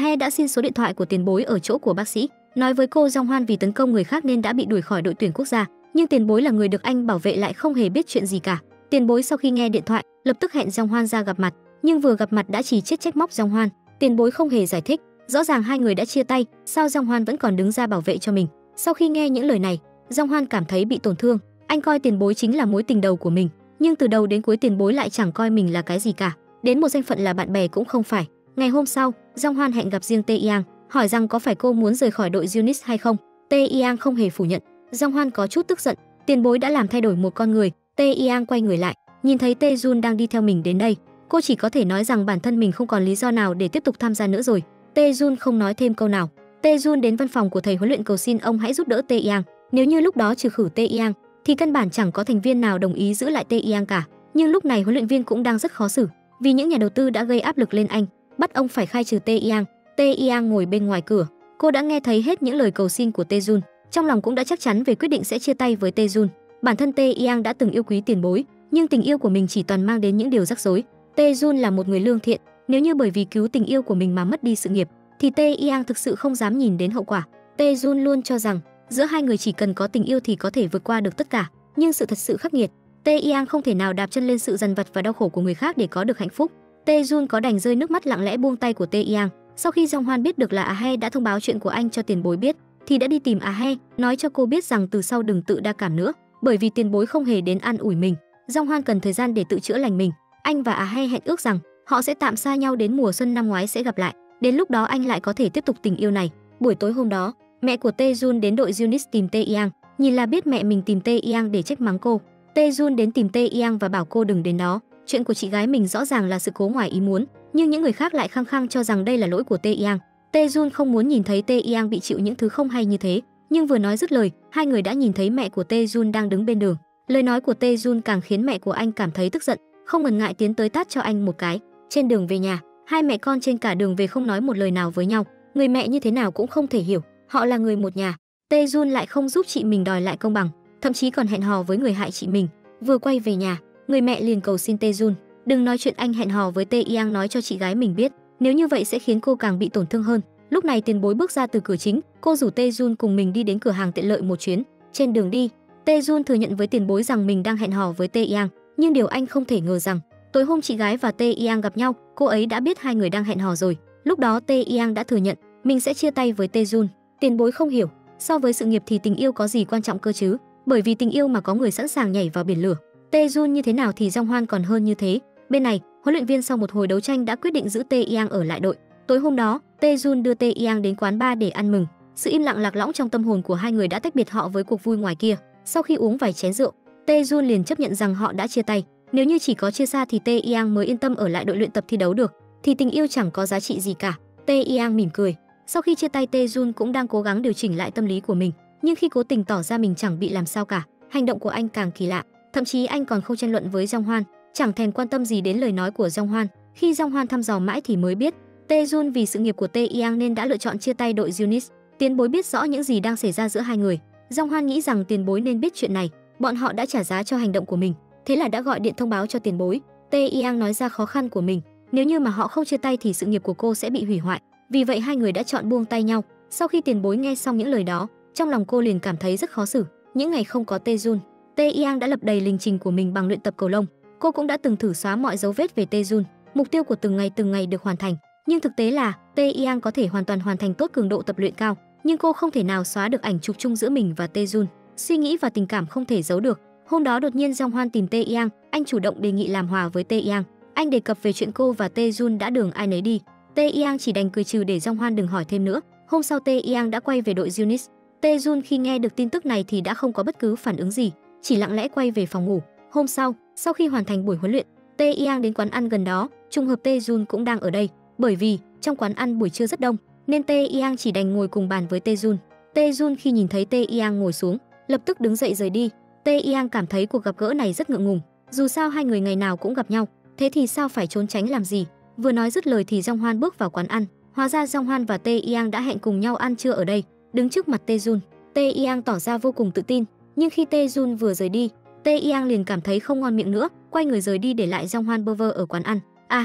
He đã xin số điện thoại của tiền bối ở chỗ của bác sĩ, nói với cô Jong Hoan vì tấn công người khác nên đã bị đuổi khỏi đội tuyển quốc gia, nhưng tiền bối là người được anh bảo vệ lại không hề biết chuyện gì cả. Tiền bối sau khi nghe điện thoại, lập tức hẹn Jong Hoan ra gặp mặt, nhưng vừa gặp mặt đã chỉ trách móc Jong Hoan. Tiền bối không hề giải thích, rõ ràng hai người đã chia tay, sao Jong Hoan vẫn còn đứng ra bảo vệ cho mình. Sau khi nghe những lời này, Jong Hoan cảm thấy bị tổn thương. Anh coi tiền bối chính là mối tình đầu của mình, nhưng từ đầu đến cuối tiền bối lại chẳng coi mình là cái gì cả, đến một danh phận là bạn bè cũng không phải. Ngày hôm sau, Jong Hoan hẹn gặp riêng Tae Yang, hỏi rằng có phải cô muốn rời khỏi đội Unis hay không. Tae Yang không hề phủ nhận. Jong Hoan có chút tức giận, tiền bối đã làm thay đổi một con người. Tae Yang quay người lại, nhìn thấy Tae Jun đang đi theo mình đến đây, cô chỉ có thể nói rằng bản thân mình không còn lý do nào để tiếp tục tham gia nữa rồi. Tae Jun không nói thêm câu nào. Tae Jun đến văn phòng của thầy huấn luyện cầu xin ông hãy giúp đỡ Tae Yang. Nếu như lúc đó trừ khử Tae Yang thì căn bản chẳng có thành viên nào đồng ý giữ lại Tae Yang cả. Nhưng lúc này huấn luyện viên cũng đang rất khó xử, vì những nhà đầu tư đã gây áp lực lên anh, bắt ông phải khai trừ Tae Yang. Tae Yang ngồi bên ngoài cửa, cô đã nghe thấy hết những lời cầu xin của Tae Jun, trong lòng cũng đã chắc chắn về quyết định sẽ chia tay với Tae Jun. Bản thân Tae Yang đã từng yêu quý tiền bối, nhưng tình yêu của mình chỉ toàn mang đến những điều rắc rối. Tae Jun là một người lương thiện, nếu như bởi vì cứu tình yêu của mình mà mất đi sự nghiệp, thì Tae Yang thực sự không dám nhìn đến hậu quả. Tae Jun luôn cho rằng giữa hai người chỉ cần có tình yêu thì có thể vượt qua được tất cả, nhưng sự thật sự khắc nghiệt. Tae Yang không thể nào đạp chân lên sự dằn vặt và đau khổ của người khác để có được hạnh phúc. Tae Jun có đành rơi nước mắt lặng lẽ buông tay của Tae Yang. Sau khi Jong Hoan biết được là He đã thông báo chuyện của anh cho tiền bối biết, thì đã đi tìm He, nói cho cô biết rằng từ sau đừng tự đa cảm nữa, bởi vì tiền bối không hề đến an ủi mình. Jong Hoan cần thời gian để tự chữa lành mình. Anh và He hẹn ước rằng họ sẽ tạm xa nhau đến mùa xuân năm ngoái sẽ gặp lại. Đến lúc đó anh lại có thể tiếp tục tình yêu này. Buổi tối hôm đó, mẹ của Tae Jun đến đội Unis tìm Tae Yang, nhìn là biết mẹ mình tìm Tae Yang để trách mắng cô. Tae Jun đến tìm Tae Yang và bảo cô đừng đến đó. Chuyện của chị gái mình rõ ràng là sự cố ngoài ý muốn, nhưng những người khác lại khăng khăng cho rằng đây là lỗi của Tae Yang. Tae Jun không muốn nhìn thấy Tae Yang bị chịu những thứ không hay như thế, nhưng vừa nói dứt lời, hai người đã nhìn thấy mẹ của Tae Jun đang đứng bên đường. Lời nói của Tae Jun càng khiến mẹ của anh cảm thấy tức giận, không ngần ngại tiến tới tát cho anh một cái. Trên đường về nhà, hai mẹ con trên cả đường về không nói một lời nào với nhau. Người mẹ như thế nào cũng không thể hiểu, họ là người một nhà. Tae Jun lại không giúp chị mình đòi lại công bằng, thậm chí còn hẹn hò với người hại chị mình. Vừa quay về nhà, người mẹ liền cầu xin Tae Jun đừng nói chuyện anh hẹn hò với Tae Yang nói cho chị gái mình biết. nếu như vậy sẽ khiến cô càng bị tổn thương hơn. Lúc này tiền bối bước ra từ cửa chính, cô rủ Tae-jun cùng mình đi đến cửa hàng tiện lợi một chuyến. Trên đường đi, Tae-jun thừa nhận với tiền bối rằng mình đang hẹn hò với Tae-yang, nhưng điều anh không thể ngờ rằng tối hôm chị gái và Tae-yang gặp nhau, cô ấy đã biết hai người đang hẹn hò rồi. Lúc đó Tae-yang đã thừa nhận mình sẽ chia tay với Tae-jun. Tiền bối không hiểu, so với sự nghiệp thì tình yêu có gì quan trọng cơ chứ? Bởi vì tình yêu mà có người sẵn sàng nhảy vào biển lửa. Tae-jun như thế nào thì Jong Hwan còn hơn như thế. Bên này, huấn luyện viên sau một hồi đấu tranh đã quyết định giữ Tae-yang ở lại đội. Tối hôm đó, Tae-jun đưa Tae-yang đến quán bar để ăn mừng. Sự im lặng lạc lõng trong tâm hồn của hai người đã tách biệt họ với cuộc vui ngoài kia. Sau khi uống vài chén rượu, Tae-jun liền chấp nhận rằng họ đã chia tay. Nếu như chỉ có chia xa thì Tae-yang mới yên tâm ở lại đội luyện tập thi đấu được, thì tình yêu chẳng có giá trị gì cả. Tae-yang mỉm cười. Sau khi chia tay, Tae-jun cũng đang cố gắng điều chỉnh lại tâm lý của mình, nhưng khi cố tình tỏ ra mình chẳng bị làm sao cả, hành động của anh càng kỳ lạ. Thậm chí anh còn không tranh luận với Jong Hwan, chẳng thèm quan tâm gì đến lời nói của Jong Hwan. Khi Jong Hwan thăm dò mãi thì mới biết, Tae-jun vì sự nghiệp của Tae-yang nên đã lựa chọn chia tay đội Eunice. Tiền bối biết rõ những gì đang xảy ra giữa hai người. Jong Hwan nghĩ rằng tiền bối nên biết chuyện này, bọn họ đã trả giá cho hành động của mình, thế là đã gọi điện thông báo cho tiền bối. Tae-yang nói ra khó khăn của mình, nếu như mà họ không chia tay thì sự nghiệp của cô sẽ bị hủy hoại. Vì vậy hai người đã chọn buông tay nhau. Sau khi tiền bối nghe xong những lời đó, trong lòng cô liền cảm thấy rất khó xử. Những ngày không có Tae-jun, Tae-yang đã lập đầy lịch trình của mình bằng luyện tập cầu lông. Cô cũng đã từng thử xóa mọi dấu vết về Tae-jun. Mục tiêu của từng ngày được hoàn thành. Nhưng thực tế là Tae-yang có thể hoàn toàn hoàn thành tốt cường độ tập luyện cao, nhưng cô không thể nào xóa được ảnh chụp chung giữa mình và Tae-jun. Suy nghĩ và tình cảm không thể giấu được. Hôm đó đột nhiên Jong Hwan tìm Tae-yang, anh chủ động đề nghị làm hòa với Tae-yang. Anh đề cập về chuyện cô và Tae-jun đã đường ai nấy đi. Tae-yang chỉ đành cười trừ để Jong Hwan đừng hỏi thêm nữa. Hôm sau Tae-yang đã quay về đội Eunice. Tae-jun khi nghe được tin tức này thì đã không có bất cứ phản ứng gì, chỉ lặng lẽ quay về phòng ngủ. Hôm sau khi hoàn thành buổi huấn luyện, Tae-yang đến quán ăn gần đó, trùng hợp Tae-jun cũng đang ở đây. Bởi vì trong quán ăn buổi trưa rất đông, nên Tae-yang chỉ đành ngồi cùng bàn với Tae-jun. Tae-jun khi nhìn thấy Tae-yang ngồi xuống, lập tức đứng dậy rời đi. Tae-yang cảm thấy cuộc gặp gỡ này rất ngượng ngùng, dù sao hai người ngày nào cũng gặp nhau, thế thì sao phải trốn tránh làm gì. Vừa nói dứt lời thì Jong Hwan bước vào quán ăn. Hóa ra Jong Hwan và Tae-yang đã hẹn cùng nhau ăn trưa ở đây. Đứng trước mặt Tae-jun, Tae-yang tỏ ra vô cùng tự tin, nhưng khi Tae-jun vừa rời đi, Tae-yang liền cảm thấy không ngon miệng nữa, quay người rời đi để lại Jong Hwan bơ vơ ở quán ăn.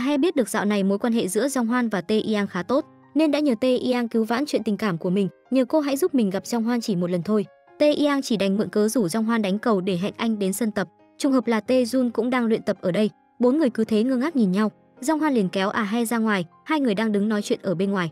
He biết được dạo này mối quan hệ giữa Jong Hwan và Tae-yang khá tốt, nên đã nhờ Tae-yang cứu vãn chuyện tình cảm của mình, nhờ cô hãy giúp mình gặp Jong Hwan chỉ một lần thôi. Tae-yang chỉ đành mượn cớ rủ Jong Hwan đánh cầu để hẹn anh đến sân tập. Trùng hợp là Tae-jun cũng đang luyện tập ở đây. Bốn người cứ thế ngơ ngác nhìn nhau. Jong Hwan liền kéo He ra ngoài, hai người đang đứng nói chuyện ở bên ngoài.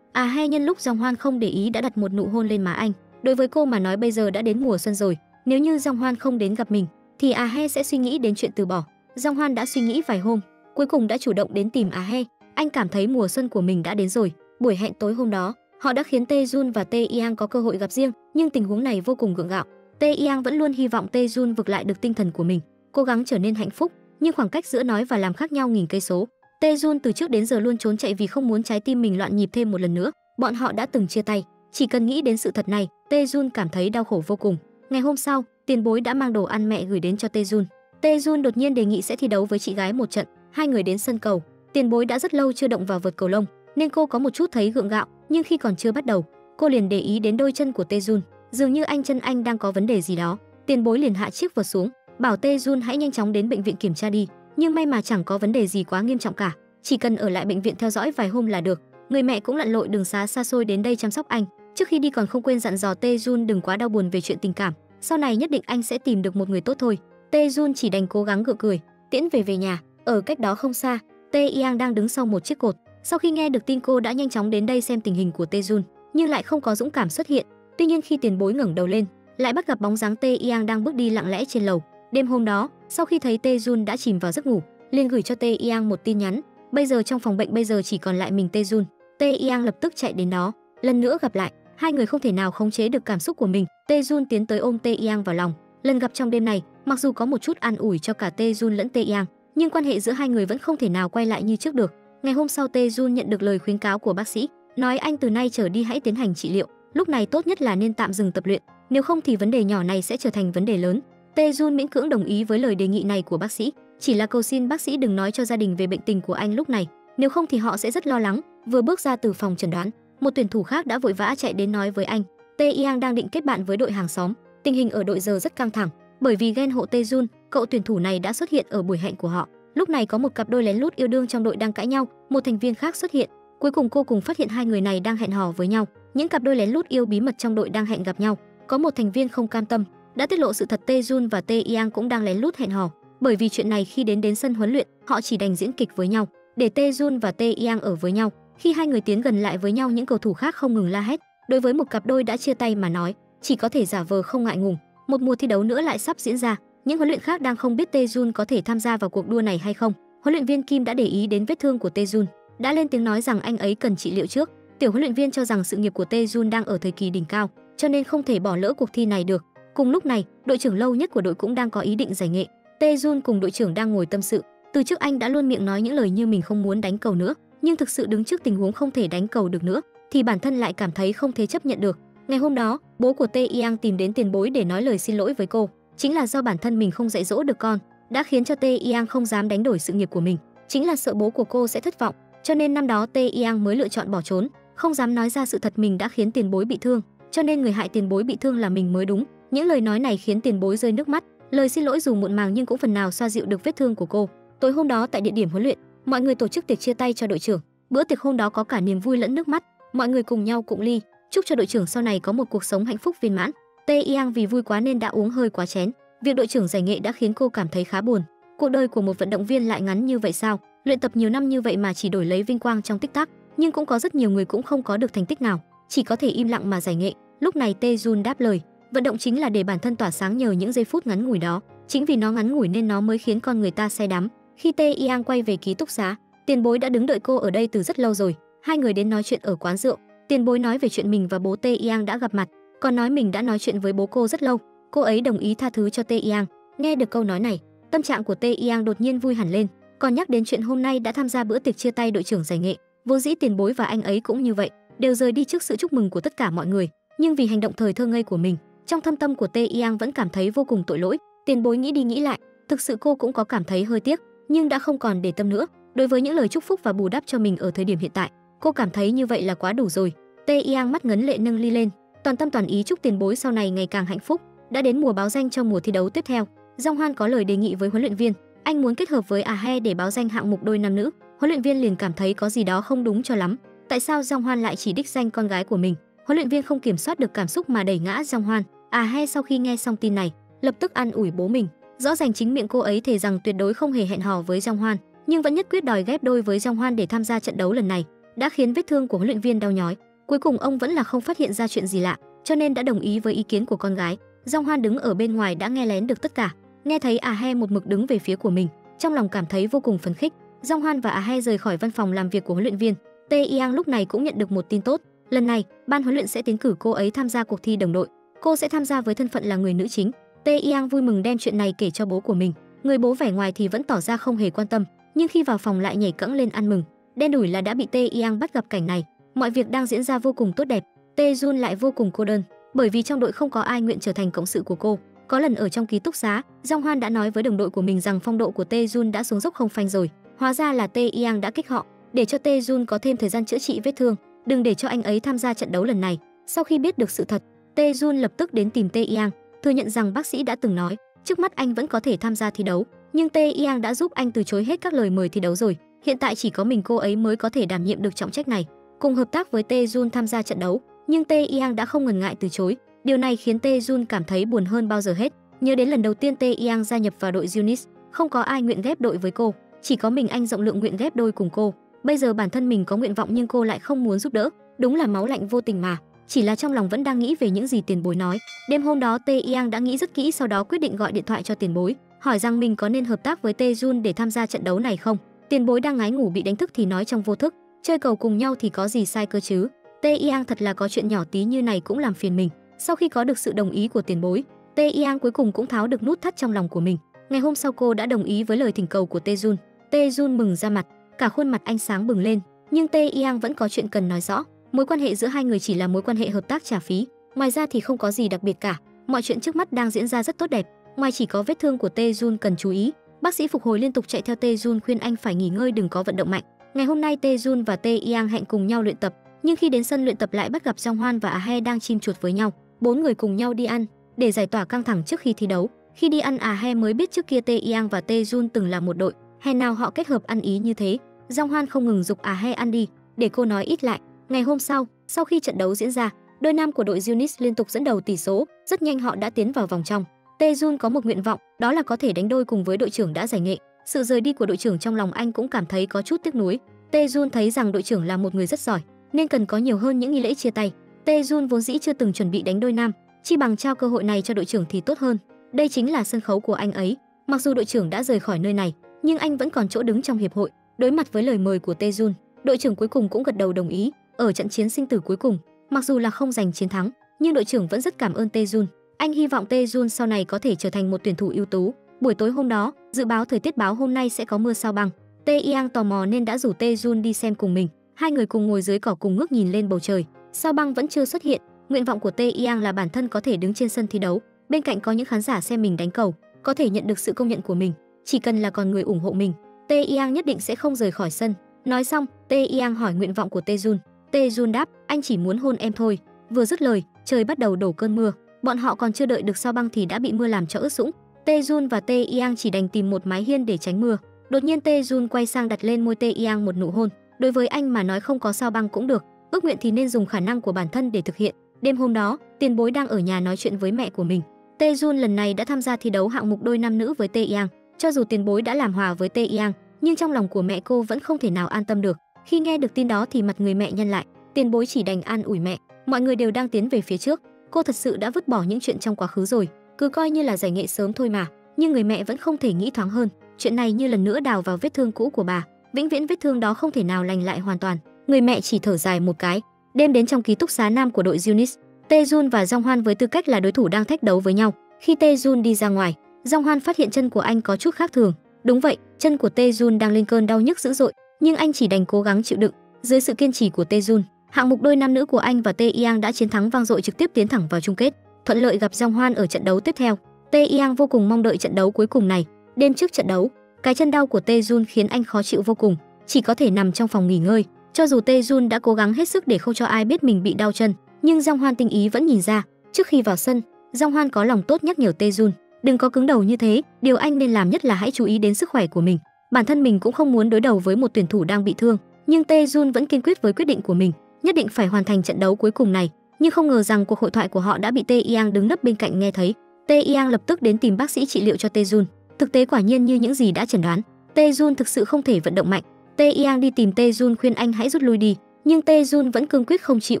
He nhân lúc Jong Hwan không để ý đã đặt một nụ hôn lên má anh. Đối với cô mà nói bây giờ đã đến mùa xuân rồi, nếu như Jong Hwan không đến gặp mình thì He sẽ suy nghĩ đến chuyện từ bỏ. Jong Hwan đã suy nghĩ vài hôm, cuối cùng đã chủ động đến tìm He. Anh cảm thấy mùa xuân của mình đã đến rồi. Buổi hẹn tối hôm đó, họ đã khiến Tae-jun và Tae-yang có cơ hội gặp riêng, nhưng tình huống này vô cùng gượng gạo. Tae-yang vẫn luôn hy vọng Tae-jun vực lại được tinh thần của mình, cố gắng trở nên hạnh phúc, nhưng khoảng cách giữa nói và làm khác nhau nghìn cây số. Tae-jun từ trước đến giờ luôn trốn chạy vì không muốn trái tim mình loạn nhịp thêm một lần nữa. Bọn họ đã từng chia tay, chỉ cần nghĩ đến sự thật này, Tae-jun cảm thấy đau khổ vô cùng. Ngày hôm sau, tiền bối đã mang đồ ăn mẹ gửi đến cho Tae-jun. Tae-jun đột nhiên đề nghị sẽ thi đấu với chị gái một trận. Hai người đến sân cầu. Tiền bối đã rất lâu chưa động vào vợt cầu lông, nên cô có một chút thấy gượng gạo, nhưng khi còn chưa bắt đầu, cô liền để ý đến đôi chân của Tae-jun. Dường như chân anh đang có vấn đề gì đó. Tiền bối liền hạ chiếc vợt xuống, bảo Tae-jun hãy nhanh chóng đến bệnh viện kiểm tra đi. Nhưng may mà chẳng có vấn đề gì quá nghiêm trọng cả, chỉ cần ở lại bệnh viện theo dõi vài hôm là được. Người mẹ cũng lặn lội đường xá xa xôi đến đây chăm sóc anh. Trước khi đi còn không quên dặn dò Tae-jun đừng quá đau buồn về chuyện tình cảm, sau này nhất định anh sẽ tìm được một người tốt thôi. Tae-jun chỉ đành cố gắng gượng cười, tiễn về nhà. Ở cách đó không xa, Tae-yang đang đứng sau một chiếc cột. Sau khi nghe được tin, cô đã nhanh chóng đến đây xem tình hình của Tae-jun, nhưng lại không có dũng cảm xuất hiện. Tuy nhiên khi tiền bối ngẩng đầu lên, lại bắt gặp bóng dáng Tae-yang đang bước đi lặng lẽ trên lầu. Đêm hôm đó, sau khi thấy Tae-jun đã chìm vào giấc ngủ, liền gửi cho Tae-yang một tin nhắn. Bây giờ trong phòng bệnh bây giờ chỉ còn lại mình Tae-jun. Tae-yang lập tức chạy đến đó. Lần nữa gặp lại, hai người không thể nào khống chế được cảm xúc của mình. Tae-jun tiến tới ôm Tae-yang vào lòng. Lần gặp trong đêm này, mặc dù có một chút an ủi cho cả Tae-jun lẫn Tae-yang, nhưng quan hệ giữa hai người vẫn không thể nào quay lại như trước được. Ngày hôm sau, Tae-jun nhận được lời khuyến cáo của bác sĩ, nói anh từ nay trở đi hãy tiến hành trị liệu. Lúc này tốt nhất là nên tạm dừng tập luyện, nếu không thì vấn đề nhỏ này sẽ trở thành vấn đề lớn. Tae-jun miễn cưỡng đồng ý với lời đề nghị này của bác sĩ, chỉ là cầu xin bác sĩ đừng nói cho gia đình về bệnh tình của anh lúc này, nếu không thì họ sẽ rất lo lắng. Vừa bước ra từ phòng chẩn đoán, một tuyển thủ khác đã vội vã chạy đến nói với anh, Tae-yang đang định kết bạn với đội hàng xóm. Tình hình ở đội giờ rất căng thẳng, bởi vì ghen hộ Tae-jun, cậu tuyển thủ này đã xuất hiện ở buổi hẹn của họ. Lúc này có một cặp đôi lén lút yêu đương trong đội đang cãi nhau, một thành viên khác xuất hiện. Cuối cùng cô cùng phát hiện hai người này đang hẹn hò với nhau, những cặp đôi lén lút yêu bí mật trong đội đang hẹn gặp nhau. Có một thành viên không cam tâm, đã tiết lộ sự thật Tae Jun và Tae Yang cũng đang lén lút hẹn hò. Bởi vì chuyện này khi đến sân huấn luyện, họ chỉ đành diễn kịch với nhau, để Tae Jun và Tae Yang ở với nhau. Khi hai người tiến gần lại với nhau, những cầu thủ khác không ngừng la hét. Đối với một cặp đôi đã chia tay mà nói, chỉ có thể giả vờ không ngại ngùng. Một mùa thi đấu nữa lại sắp diễn ra, những huấn luyện khác đang không biết Tae Jun có thể tham gia vào cuộc đua này hay không. Huấn luyện viên Kim đã để ý đến vết thương của Tae Jun, đã lên tiếng nói rằng anh ấy cần trị liệu trước. Tiểu huấn luyện viên cho rằng sự nghiệp của Tae Jun đang ở thời kỳ đỉnh cao, cho nên không thể bỏ lỡ cuộc thi này được. Cùng lúc này, đội trưởng lâu nhất của đội cũng đang có ý định giải nghệ. Tae Jun cùng đội trưởng đang ngồi tâm sự. Từ trước anh đã luôn miệng nói những lời như mình không muốn đánh cầu nữa, nhưng thực sự đứng trước tình huống không thể đánh cầu được nữa, thì bản thân lại cảm thấy không thể chấp nhận được. Ngày hôm đó, bố của Tae Yang tìm đến tiền bối để nói lời xin lỗi với cô. Chính là do bản thân mình không dạy dỗ được con, đã khiến cho Tae Yang không dám đánh đổi sự nghiệp của mình. Chính là sợ bố của cô sẽ thất vọng, cho nên năm đó Tae Yang mới lựa chọn bỏ trốn, không dám nói ra sự thật mình đã khiến tiền bối bị thương, cho nên người hại tiền bối bị thương là mình mới đúng. Những lời nói này khiến tiền bối rơi nước mắt. Lời xin lỗi dù muộn màng nhưng cũng phần nào xoa dịu được vết thương của cô. Tối hôm đó tại địa điểm huấn luyện, mọi người tổ chức tiệc chia tay cho đội trưởng. Bữa tiệc hôm đó có cả niềm vui lẫn nước mắt, mọi người cùng nhau cụng ly, chúc cho đội trưởng sau này có một cuộc sống hạnh phúc viên mãn. Tae Yang vì vui quá nên đã uống hơi quá chén. Việc đội trưởng giải nghệ đã khiến cô cảm thấy khá buồn. Cuộc đời của một vận động viên lại ngắn như vậy sao? Luyện tập nhiều năm như vậy mà chỉ đổi lấy vinh quang trong tích tắc, nhưng cũng có rất nhiều người cũng không có được thành tích nào, chỉ có thể im lặng mà giải nghệ. Lúc này Tae Jun đáp lời, vận động chính là để bản thân tỏa sáng nhờ những giây phút ngắn ngủi đó, chính vì nó ngắn ngủi nên nó mới khiến con người ta say đắm. Khi Tae Yang quay về ký túc xá, tiền bối đã đứng đợi cô ở đây từ rất lâu rồi. Hai người đến nói chuyện ở quán rượu. Tiền bối nói về chuyện mình và bố Tae Yang đã gặp mặt, còn nói mình đã nói chuyện với bố cô rất lâu, cô ấy đồng ý tha thứ cho Tae Yang. Nghe được câu nói này, tâm trạng của Tae Yang đột nhiên vui hẳn lên, còn nhắc đến chuyện hôm nay đã tham gia bữa tiệc chia tay đội trưởng giải nghệ. Vốn dĩ tiền bối và anh ấy cũng như vậy, đều rời đi trước sự chúc mừng của tất cả mọi người, nhưng vì hành động thời thơ ngây của mình, trong thâm tâm của Tae Yang vẫn cảm thấy vô cùng tội lỗi. Tiền bối nghĩ đi nghĩ lại, thực sự cô cũng có cảm thấy hơi tiếc, nhưng đã không còn để tâm nữa. Đối với những lời chúc phúc và bù đắp cho mình ở thời điểm hiện tại, cô cảm thấy như vậy là quá đủ rồi. Tae Yang mắt ngấn lệ nâng ly lên, toàn tâm toàn ý chúc tiền bối sau này ngày càng hạnh phúc. Đã đến mùa báo danh cho mùa thi đấu tiếp theo, Jong Hoan có lời đề nghị với huấn luyện viên, anh muốn kết hợp với A-he để báo danh hạng mục đôi nam nữ. Huấn luyện viên liền cảm thấy có gì đó không đúng cho lắm. Tại sao Jong Hoan lại chỉ đích danh con gái của mình? Huấn luyện viên không kiểm soát được cảm xúc mà đẩy ngã Jong Hoan. A-he sau khi nghe xong tin này, lập tức an ủi bố mình. Rõ ràng chính miệng cô ấy thề rằng tuyệt đối không hề hẹn hò với Jong Hoan, nhưng vẫn nhất quyết đòi ghép đôi với Jong Hoan để tham gia trận đấu lần này, đã khiến vết thương của huấn luyện viên đau nhói. Cuối cùng ông vẫn là không phát hiện ra chuyện gì lạ, cho nên đã đồng ý với ý kiến của con gái. Jong Hoan đứng ở bên ngoài đã nghe lén được tất cả, nghe thấy A-he một mực đứng về phía của mình, trong lòng cảm thấy vô cùng phấn khích. Jong Hoan và A-he rời khỏi văn phòng làm việc của huấn luyện viên. Tae Yang lúc này cũng nhận được một tin tốt, lần này ban huấn luyện sẽ tiến cử cô ấy tham gia cuộc thi đồng đội, cô sẽ tham gia với thân phận là người nữ chính. Tae Yang vui mừng đem chuyện này kể cho bố của mình. Người bố vẻ ngoài thì vẫn tỏ ra không hề quan tâm, nhưng khi vào phòng lại nhảy cẫng lên ăn mừng. Đen đủi là đã bị Tae Yang bắt gặp cảnh này, mọi việc đang diễn ra vô cùng tốt đẹp. Tae Jun lại vô cùng cô đơn, bởi vì trong đội không có ai nguyện trở thành cộng sự của cô. Có lần ở trong ký túc xá, Jong Hoan đã nói với đồng đội của mình rằng phong độ của Tae Jun đã xuống dốc không phanh rồi. Hóa ra là Tae Yang đã kích họ, để cho Tae Jun có thêm thời gian chữa trị vết thương, đừng để cho anh ấy tham gia trận đấu lần này. Sau khi biết được sự thật, Tae Jun lập tức đến tìm Tae Yang, thừa nhận rằng bác sĩ đã từng nói trước mắt anh vẫn có thể tham gia thi đấu, nhưng Tae Yang đã giúp anh từ chối hết các lời mời thi đấu rồi. Hiện tại chỉ có mình cô ấy mới có thể đảm nhiệm được trọng trách này, cùng hợp tác với Tae Jun tham gia trận đấu. Nhưng Tae Yang đã không ngần ngại từ chối. Điều này khiến Tae Jun cảm thấy buồn hơn bao giờ hết. Nhớ đến lần đầu tiên Tae Yang gia nhập vào đội Unis, không có ai nguyện ghép đội với cô, chỉ có mình anh rộng lượng nguyện ghép đôi cùng cô. Bây giờ bản thân mình có nguyện vọng nhưng cô lại không muốn giúp đỡ, đúng là máu lạnh vô tình mà. Chỉ là trong lòng vẫn đang nghĩ về những gì tiền bối nói. Đêm hôm đó Tae Yang đã nghĩ rất kỹ, sau đó quyết định gọi điện thoại cho tiền bối, hỏi rằng mình có nên hợp tác với Tae Jun để tham gia trận đấu này không. Tiền bối đang ngái ngủ bị đánh thức thì nói trong vô thức, chơi cầu cùng nhau thì có gì sai cơ chứ. Tae Yang thật là có chuyện nhỏ tí như này cũng làm phiền mình. Sau khi có được sự đồng ý của tiền bối, Tae Yang cuối cùng cũng tháo được nút thắt trong lòng của mình. Ngày hôm sau cô đã đồng ý với lời thỉnh cầu của Tae Jun. Tae Jun mừng ra mặt, cả khuôn mặt anh sáng bừng lên, nhưng Tae Yang vẫn có chuyện cần nói rõ. Mối quan hệ giữa hai người chỉ là mối quan hệ hợp tác trả phí, ngoài ra thì không có gì đặc biệt cả. Mọi chuyện trước mắt đang diễn ra rất tốt đẹp, ngoài chỉ có vết thương của Tae Jun cần chú ý. Bác sĩ phục hồi liên tục chạy theo Tae Jun khuyên anh phải nghỉ ngơi, đừng có vận động mạnh. Ngày hôm nay Tae Jun và Tae Yang hẹn cùng nhau luyện tập, nhưng khi đến sân luyện tập lại bắt gặp Jong Hoan và A-he đang chim chuột với nhau. Bốn người cùng nhau đi ăn để giải tỏa căng thẳng trước khi thi đấu. Khi đi ăn, A-he mới biết trước kia Tae Yang và Tae Jun từng là một đội, hè nào họ kết hợp ăn ý như thế. Jong Hoan không ngừng giục A-he ăn đi, để cô nói ít lại. Ngày hôm sau khi trận đấu diễn ra, đôi nam của đội Yunis liên tục dẫn đầu tỷ số, rất nhanh họ đã tiến vào vòng trong. Tae-jun có một nguyện vọng, đó là có thể đánh đôi cùng với đội trưởng đã giải nghệ. Sự rời đi của đội trưởng trong lòng anh cũng cảm thấy có chút tiếc nuối. Tae-jun thấy rằng đội trưởng là một người rất giỏi, nên cần có nhiều hơn những nghi lễ chia tay. Tae-jun vốn dĩ chưa từng chuẩn bị đánh đôi nam, chi bằng trao cơ hội này cho đội trưởng thì tốt hơn. Đây chính là sân khấu của anh ấy. Mặc dù đội trưởng đã rời khỏi nơi này, nhưng anh vẫn còn chỗ đứng trong hiệp hội. Đối mặt với lời mời của Tae-jun, đội trưởng cuối cùng cũng gật đầu đồng ý. Ở trận chiến sinh tử cuối cùng, mặc dù là không giành chiến thắng, nhưng đội trưởng vẫn rất cảm ơn Tae-jun. Anh hy vọng Tae-jun sau này có thể trở thành một tuyển thủ ưu tú. Buổi tối hôm đó, dự báo thời tiết báo hôm nay sẽ có mưa sao băng. Tae-yang tò mò nên đã rủ Tae-jun đi xem cùng mình. Hai người cùng ngồi dưới cỏ cùng ngước nhìn lên bầu trời. Sao băng vẫn chưa xuất hiện. Nguyện vọng của Tae-yang là bản thân có thể đứng trên sân thi đấu, bên cạnh có những khán giả xem mình đánh cầu, có thể nhận được sự công nhận của mình. Chỉ cần là còn người ủng hộ mình, Tae-yang nhất định sẽ không rời khỏi sân. Nói xong, Tae-yang hỏi nguyện vọng của Tae-jun. Tae-jun đáp, anh chỉ muốn hôn em thôi. Vừa dứt lời, trời bắt đầu đổ cơn mưa. Bọn họ còn chưa đợi được sao băng thì đã bị mưa làm cho ướt sũng. Tae-jun và Tae-yang chỉ đành tìm một mái hiên để tránh mưa. Đột nhiên Tae-jun quay sang đặt lên môi Tae-yang một nụ hôn. Đối với anh mà nói không có sao băng cũng được, ước nguyện thì nên dùng khả năng của bản thân để thực hiện. Đêm hôm đó, tiền bối đang ở nhà nói chuyện với mẹ của mình. Tae-jun lần này đã tham gia thi đấu hạng mục đôi nam nữ với Tae-yang. Cho dù tiền bối đã làm hòa với Tae-yang, nhưng trong lòng của mẹ cô vẫn không thể nào an tâm được. Khi nghe được tin đó thì mặt người mẹ nhăn lại. Tiền bối chỉ đành an ủi mẹ, mọi người đều đang tiến về phía trước. Cô thật sự đã vứt bỏ những chuyện trong quá khứ rồi, cứ coi như là giải nghệ sớm thôi mà. Nhưng người mẹ vẫn không thể nghĩ thoáng hơn. Chuyện này như lần nữa đào vào vết thương cũ của bà, vĩnh viễn vết thương đó không thể nào lành lại hoàn toàn. Người mẹ chỉ thở dài một cái. Đêm đến trong ký túc xá nam của đội Yunis, Tae-jun và Jong Hwan với tư cách là đối thủ đang thách đấu với nhau. Khi Tae-jun đi ra ngoài, Jong Hwan phát hiện chân của anh có chút khác thường. Đúng vậy, chân của Tae-jun đang lên cơn đau nhức dữ dội, nhưng anh chỉ đành cố gắng chịu đựng. Dưới sự kiên trì của Tae-jun, hạng mục đôi nam nữ của anh và Tae-yang đã chiến thắng vang dội, trực tiếp tiến thẳng vào chung kết, thuận lợi gặp Jong Hwan ở trận đấu tiếp theo. Tae-yang vô cùng mong đợi trận đấu cuối cùng này. Đêm trước trận đấu, cái chân đau của Tae-jun khiến anh khó chịu vô cùng, chỉ có thể nằm trong phòng nghỉ ngơi. Cho dù Tae-jun đã cố gắng hết sức để không cho ai biết mình bị đau chân, nhưng Jong Hwan tinh ý vẫn nhìn ra. Trước khi vào sân, Jong Hwan có lòng tốt nhắc nhở Tae-jun, đừng có cứng đầu như thế, điều anh nên làm nhất là hãy chú ý đến sức khỏe của mình. Bản thân mình cũng không muốn đối đầu với một tuyển thủ đang bị thương, nhưng Tae-jun vẫn kiên quyết với quyết định của mình, nhất định phải hoàn thành trận đấu cuối cùng này. Nhưng không ngờ rằng cuộc hội thoại của họ đã bị Tae-yang đứng nấp bên cạnh nghe thấy. Tae-yang lập tức đến tìm bác sĩ trị liệu cho Tae-jun. Thực tế quả nhiên như những gì đã chẩn đoán, Tae-jun thực sự không thể vận động mạnh. Tae-yang đi tìm Tae-jun khuyên anh hãy rút lui đi, nhưng Tae-jun vẫn cương quyết không chịu.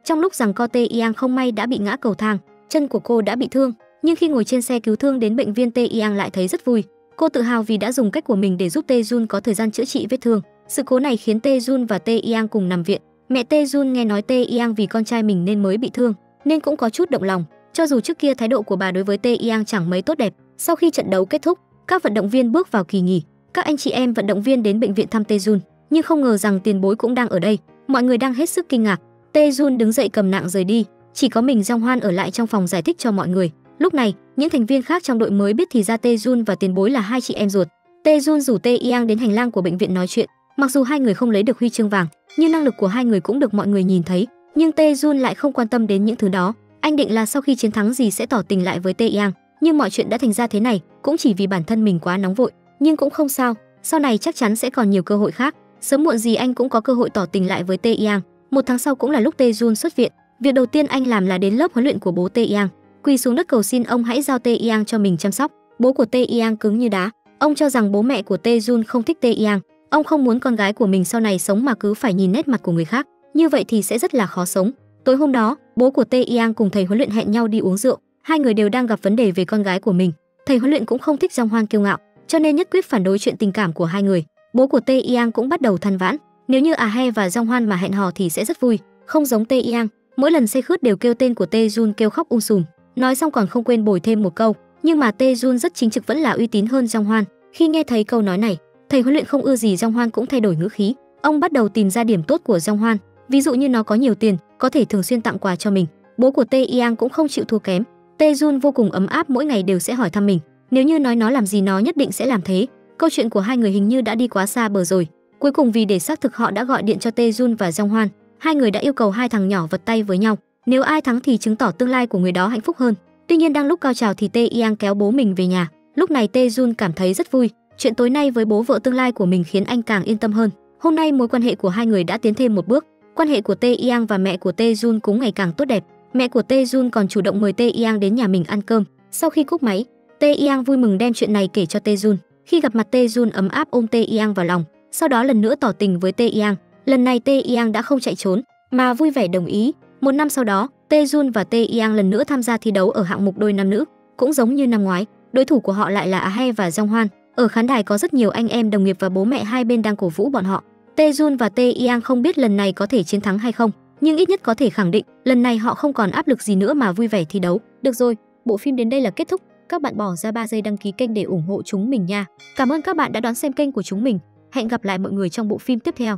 Trong lúc giằng co, Tae-yang không may đã bị ngã cầu thang, chân của cô đã bị thương, nhưng khi ngồi trên xe cứu thương đến bệnh viên, Tae-yang lại thấy rất vui. Cô tự hào vì đã dùng cách của mình để giúp Tae-jun có thời gian chữa trị vết thương. Sự cố này khiến Tae-jun và Tae-yang cùng nằm viện. Mẹ Tae-jun nghe nói Tae-yang vì con trai mình nên mới bị thương, nên cũng có chút động lòng. Cho dù trước kia thái độ của bà đối với Tae-yang chẳng mấy tốt đẹp. Sau khi trận đấu kết thúc, các vận động viên bước vào kỳ nghỉ. Các anh chị em vận động viên đến bệnh viện thăm Tae-jun, nhưng không ngờ rằng tiền bối cũng đang ở đây. Mọi người đang hết sức kinh ngạc. Tae-jun đứng dậy cầm nạng rời đi, chỉ có mình Jong Hwan ở lại trong phòng giải thích cho mọi người. Lúc này, những thành viên khác trong đội mới biết thì ra Tae-jun và tiền bối là hai chị em ruột. Tae-jun rủ Tae-yang đến hành lang của bệnh viện nói chuyện. Mặc dù hai người không lấy được huy chương vàng, nhưng năng lực của hai người cũng được mọi người nhìn thấy. Nhưng Tae-jun lại không quan tâm đến những thứ đó. Anh định là sau khi chiến thắng gì sẽ tỏ tình lại với Tae-yang, nhưng mọi chuyện đã thành ra thế này cũng chỉ vì bản thân mình quá nóng vội. Nhưng cũng không sao, sau này chắc chắn sẽ còn nhiều cơ hội khác. Sớm muộn gì anh cũng có cơ hội tỏ tình lại với Tae-yang. Một tháng sau cũng là lúc Tae-jun xuất viện. Việc đầu tiên anh làm là đến lớp huấn luyện của bố Tae-yang, quỳ xuống đất cầu xin ông hãy giao Tae-yang cho mình chăm sóc. Bố của Tae-yang cứng như đá. Ông cho rằng bố mẹ của Tae-jun không thích Tae-yang. Ông không muốn con gái của mình sau này sống mà cứ phải nhìn nét mặt của người khác, như vậy thì sẽ rất là khó sống. Tối hôm đó, bố của Tae-yang cùng thầy huấn luyện hẹn nhau đi uống rượu. Hai người đều đang gặp vấn đề về con gái của mình. Thầy huấn luyện cũng không thích Jong Hwan kiêu ngạo, cho nên nhất quyết phản đối chuyện tình cảm của hai người. Bố của Tae-yang cũng bắt đầu than vãn, nếu như He và Jong Hwan mà hẹn hò thì sẽ rất vui, không giống Tae-yang, mỗi lần say khướt đều kêu tên của Tae-jun kêu khóc sùm. Nói xong còn không quên bồi thêm một câu, nhưng mà Tae-jun rất chính trực, vẫn là uy tín hơn Jong Hwan. Khi nghe thấy câu nói này, thầy huấn luyện không ưa gì Jong Hwan cũng thay đổi ngữ khí. Ông bắt đầu tìm ra điểm tốt của Jong Hwan, ví dụ như nó có nhiều tiền, có thể thường xuyên tặng quà cho mình. Bố của Tae-yang cũng không chịu thua kém. Tae-jun vô cùng ấm áp, mỗi ngày đều sẽ hỏi thăm mình. Nếu như nói nó làm gì nó nhất định sẽ làm thế. Câu chuyện của hai người hình như đã đi quá xa bờ rồi. Cuối cùng vì để xác thực họ đã gọi điện cho Tae-jun và Jong Hwan. Hai người đã yêu cầu hai thằng nhỏ vật tay với nhau. Nếu ai thắng thì chứng tỏ tương lai của người đó hạnh phúc hơn. Tuy nhiên đang lúc cao trào thì Tae-yang kéo bố mình về nhà. Lúc này Tae-jun cảm thấy rất vui. Chuyện tối nay với bố vợ tương lai của mình khiến anh càng yên tâm hơn. Hôm nay mối quan hệ của hai người đã tiến thêm một bước. Quan hệ của Tae Yang và mẹ của Tae Jun cũng ngày càng tốt đẹp. Mẹ của Tae Jun còn chủ động mời Tae Yang đến nhà mình ăn cơm. Sau khi cúp máy, Tae Yang vui mừng đem chuyện này kể cho Tae Jun. Khi gặp mặt Tae Jun ấm áp ôm Tae Yang vào lòng, sau đó lần nữa tỏ tình với Tae Yang. Lần này Tae Yang đã không chạy trốn mà vui vẻ đồng ý. Một năm sau đó, Tae Jun và Tae Yang lần nữa tham gia thi đấu ở hạng mục đôi nam nữ. Cũng giống như năm ngoái, đối thủ của họ lại là Ah-hae và Jong Hwan. Ở khán đài có rất nhiều anh em đồng nghiệp và bố mẹ hai bên đang cổ vũ bọn họ. Tae Jun và Tae Yang không biết lần này có thể chiến thắng hay không, nhưng ít nhất có thể khẳng định lần này họ không còn áp lực gì nữa mà vui vẻ thi đấu. Được rồi, bộ phim đến đây là kết thúc. Các bạn bỏ ra 3 giây đăng ký kênh để ủng hộ chúng mình nha. Cảm ơn các bạn đã đón xem kênh của chúng mình. Hẹn gặp lại mọi người trong bộ phim tiếp theo.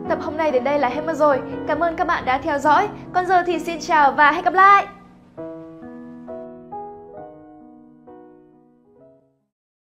Tập hôm nay đến đây là hết mất rồi. Cảm ơn các bạn đã theo dõi. Còn giờ thì xin chào và hẹn gặp lại.